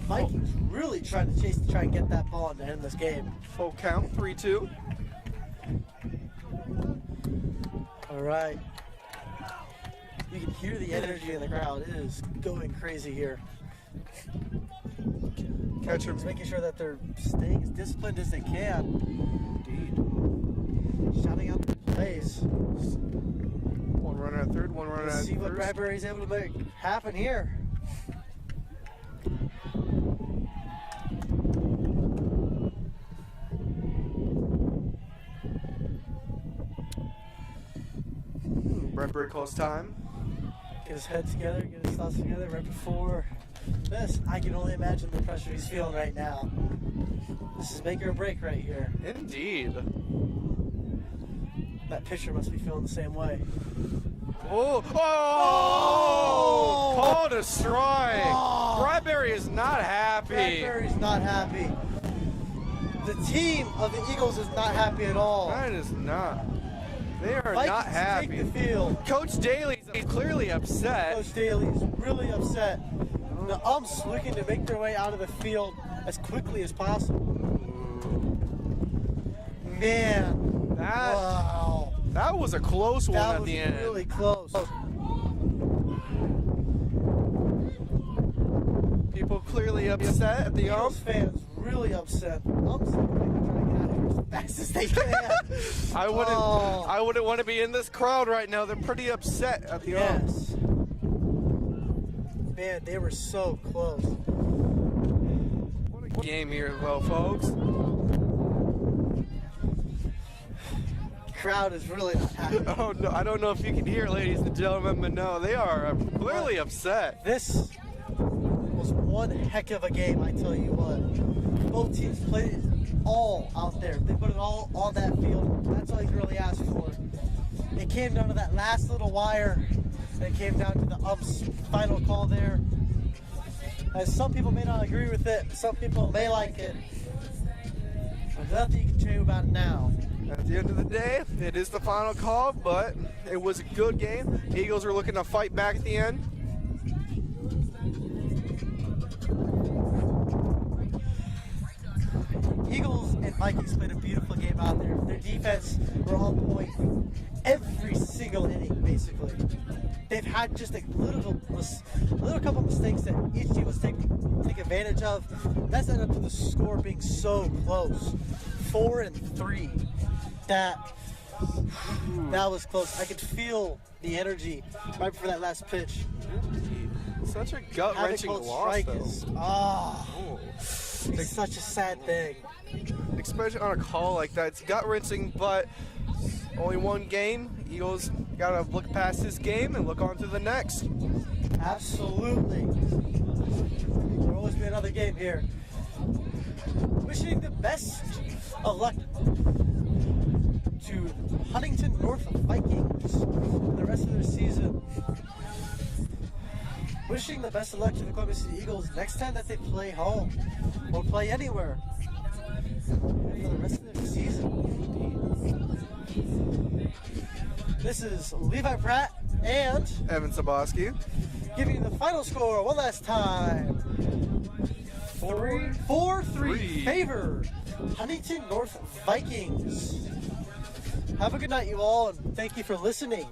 Vikings really trying to chase to try and get that ball and to end this game. Full count, 3-2. All right. You can hear the energy in the crowd. It is going crazy here. Catcher Vikings making sure that they're staying as disciplined as they can. Indeed. Shouting out the plays. One runner at third, one runner Let's at see what first. Bradbury's able to make happen here. Bradbury calls time. Get his head together, get his thoughts together right before this. I can only imagine the pressure he's feeling right now. This is make or break right here. Indeed. That pitcher must be feeling the same way. Oh! Oh! Called a strike. Oh! Bradbury is not happy. Bradbury's not happy. The team of the Eagles is not happy at all. That is not. They are Vikings not happy. take the field. Coach Daly's clearly upset. Coach Daly's really upset. The umps looking to make their way out of the field as quickly as possible. Man, wow. That was a close one That at was the end. really close. People clearly upset at the Eagles fans really upset. Umps are trying to get out of here as fast as they can. I wouldn't. Oh. I wouldn't want to be in this crowd right now. They're pretty upset at the umps. Yes. Man, they were so close. What a game here, as well, folks. Crowd is really not happy. Oh no! I don't know if you can hear, ladies and gentlemen, but no, they are clearly upset. This will was one heck of a game, I tell you what. Both teams played it all out there. They put it all on that field. That's all you can really ask for. It came down to that last little wire. And it came down to the ump's final call there. As some people may not agree with it, some people may like it. But nothing you can do about it now. At the end of the day, it is the final call, but it was a good game. Eagles were looking to fight back at the end. Eagles and Vikings played a beautiful game out there. Their defense were on point every single inning, basically. They've had just a little couple mistakes that each team was take advantage of. That's ended up to the score being so close, 4-3. That was close. I could feel the energy right before that last pitch. Such a gut-wrenching loss, though. It's such a sad thing. Especially on a call like that. It's gut-wrenching, but only one game. Eagles got to look past this game and look on to the next. Absolutely. There'll always be another game here. Wishing the best of luck to Huntington North Vikings in the rest of their season. Wishing the best of luck to the Columbia City Eagles next time that they play home or play anywhere for the rest of their season. This is Levi Pratt and Evan Saboski giving you the final score one last time. 4-3 favor Huntington North Vikings. Have a good night, you all, and thank you for listening.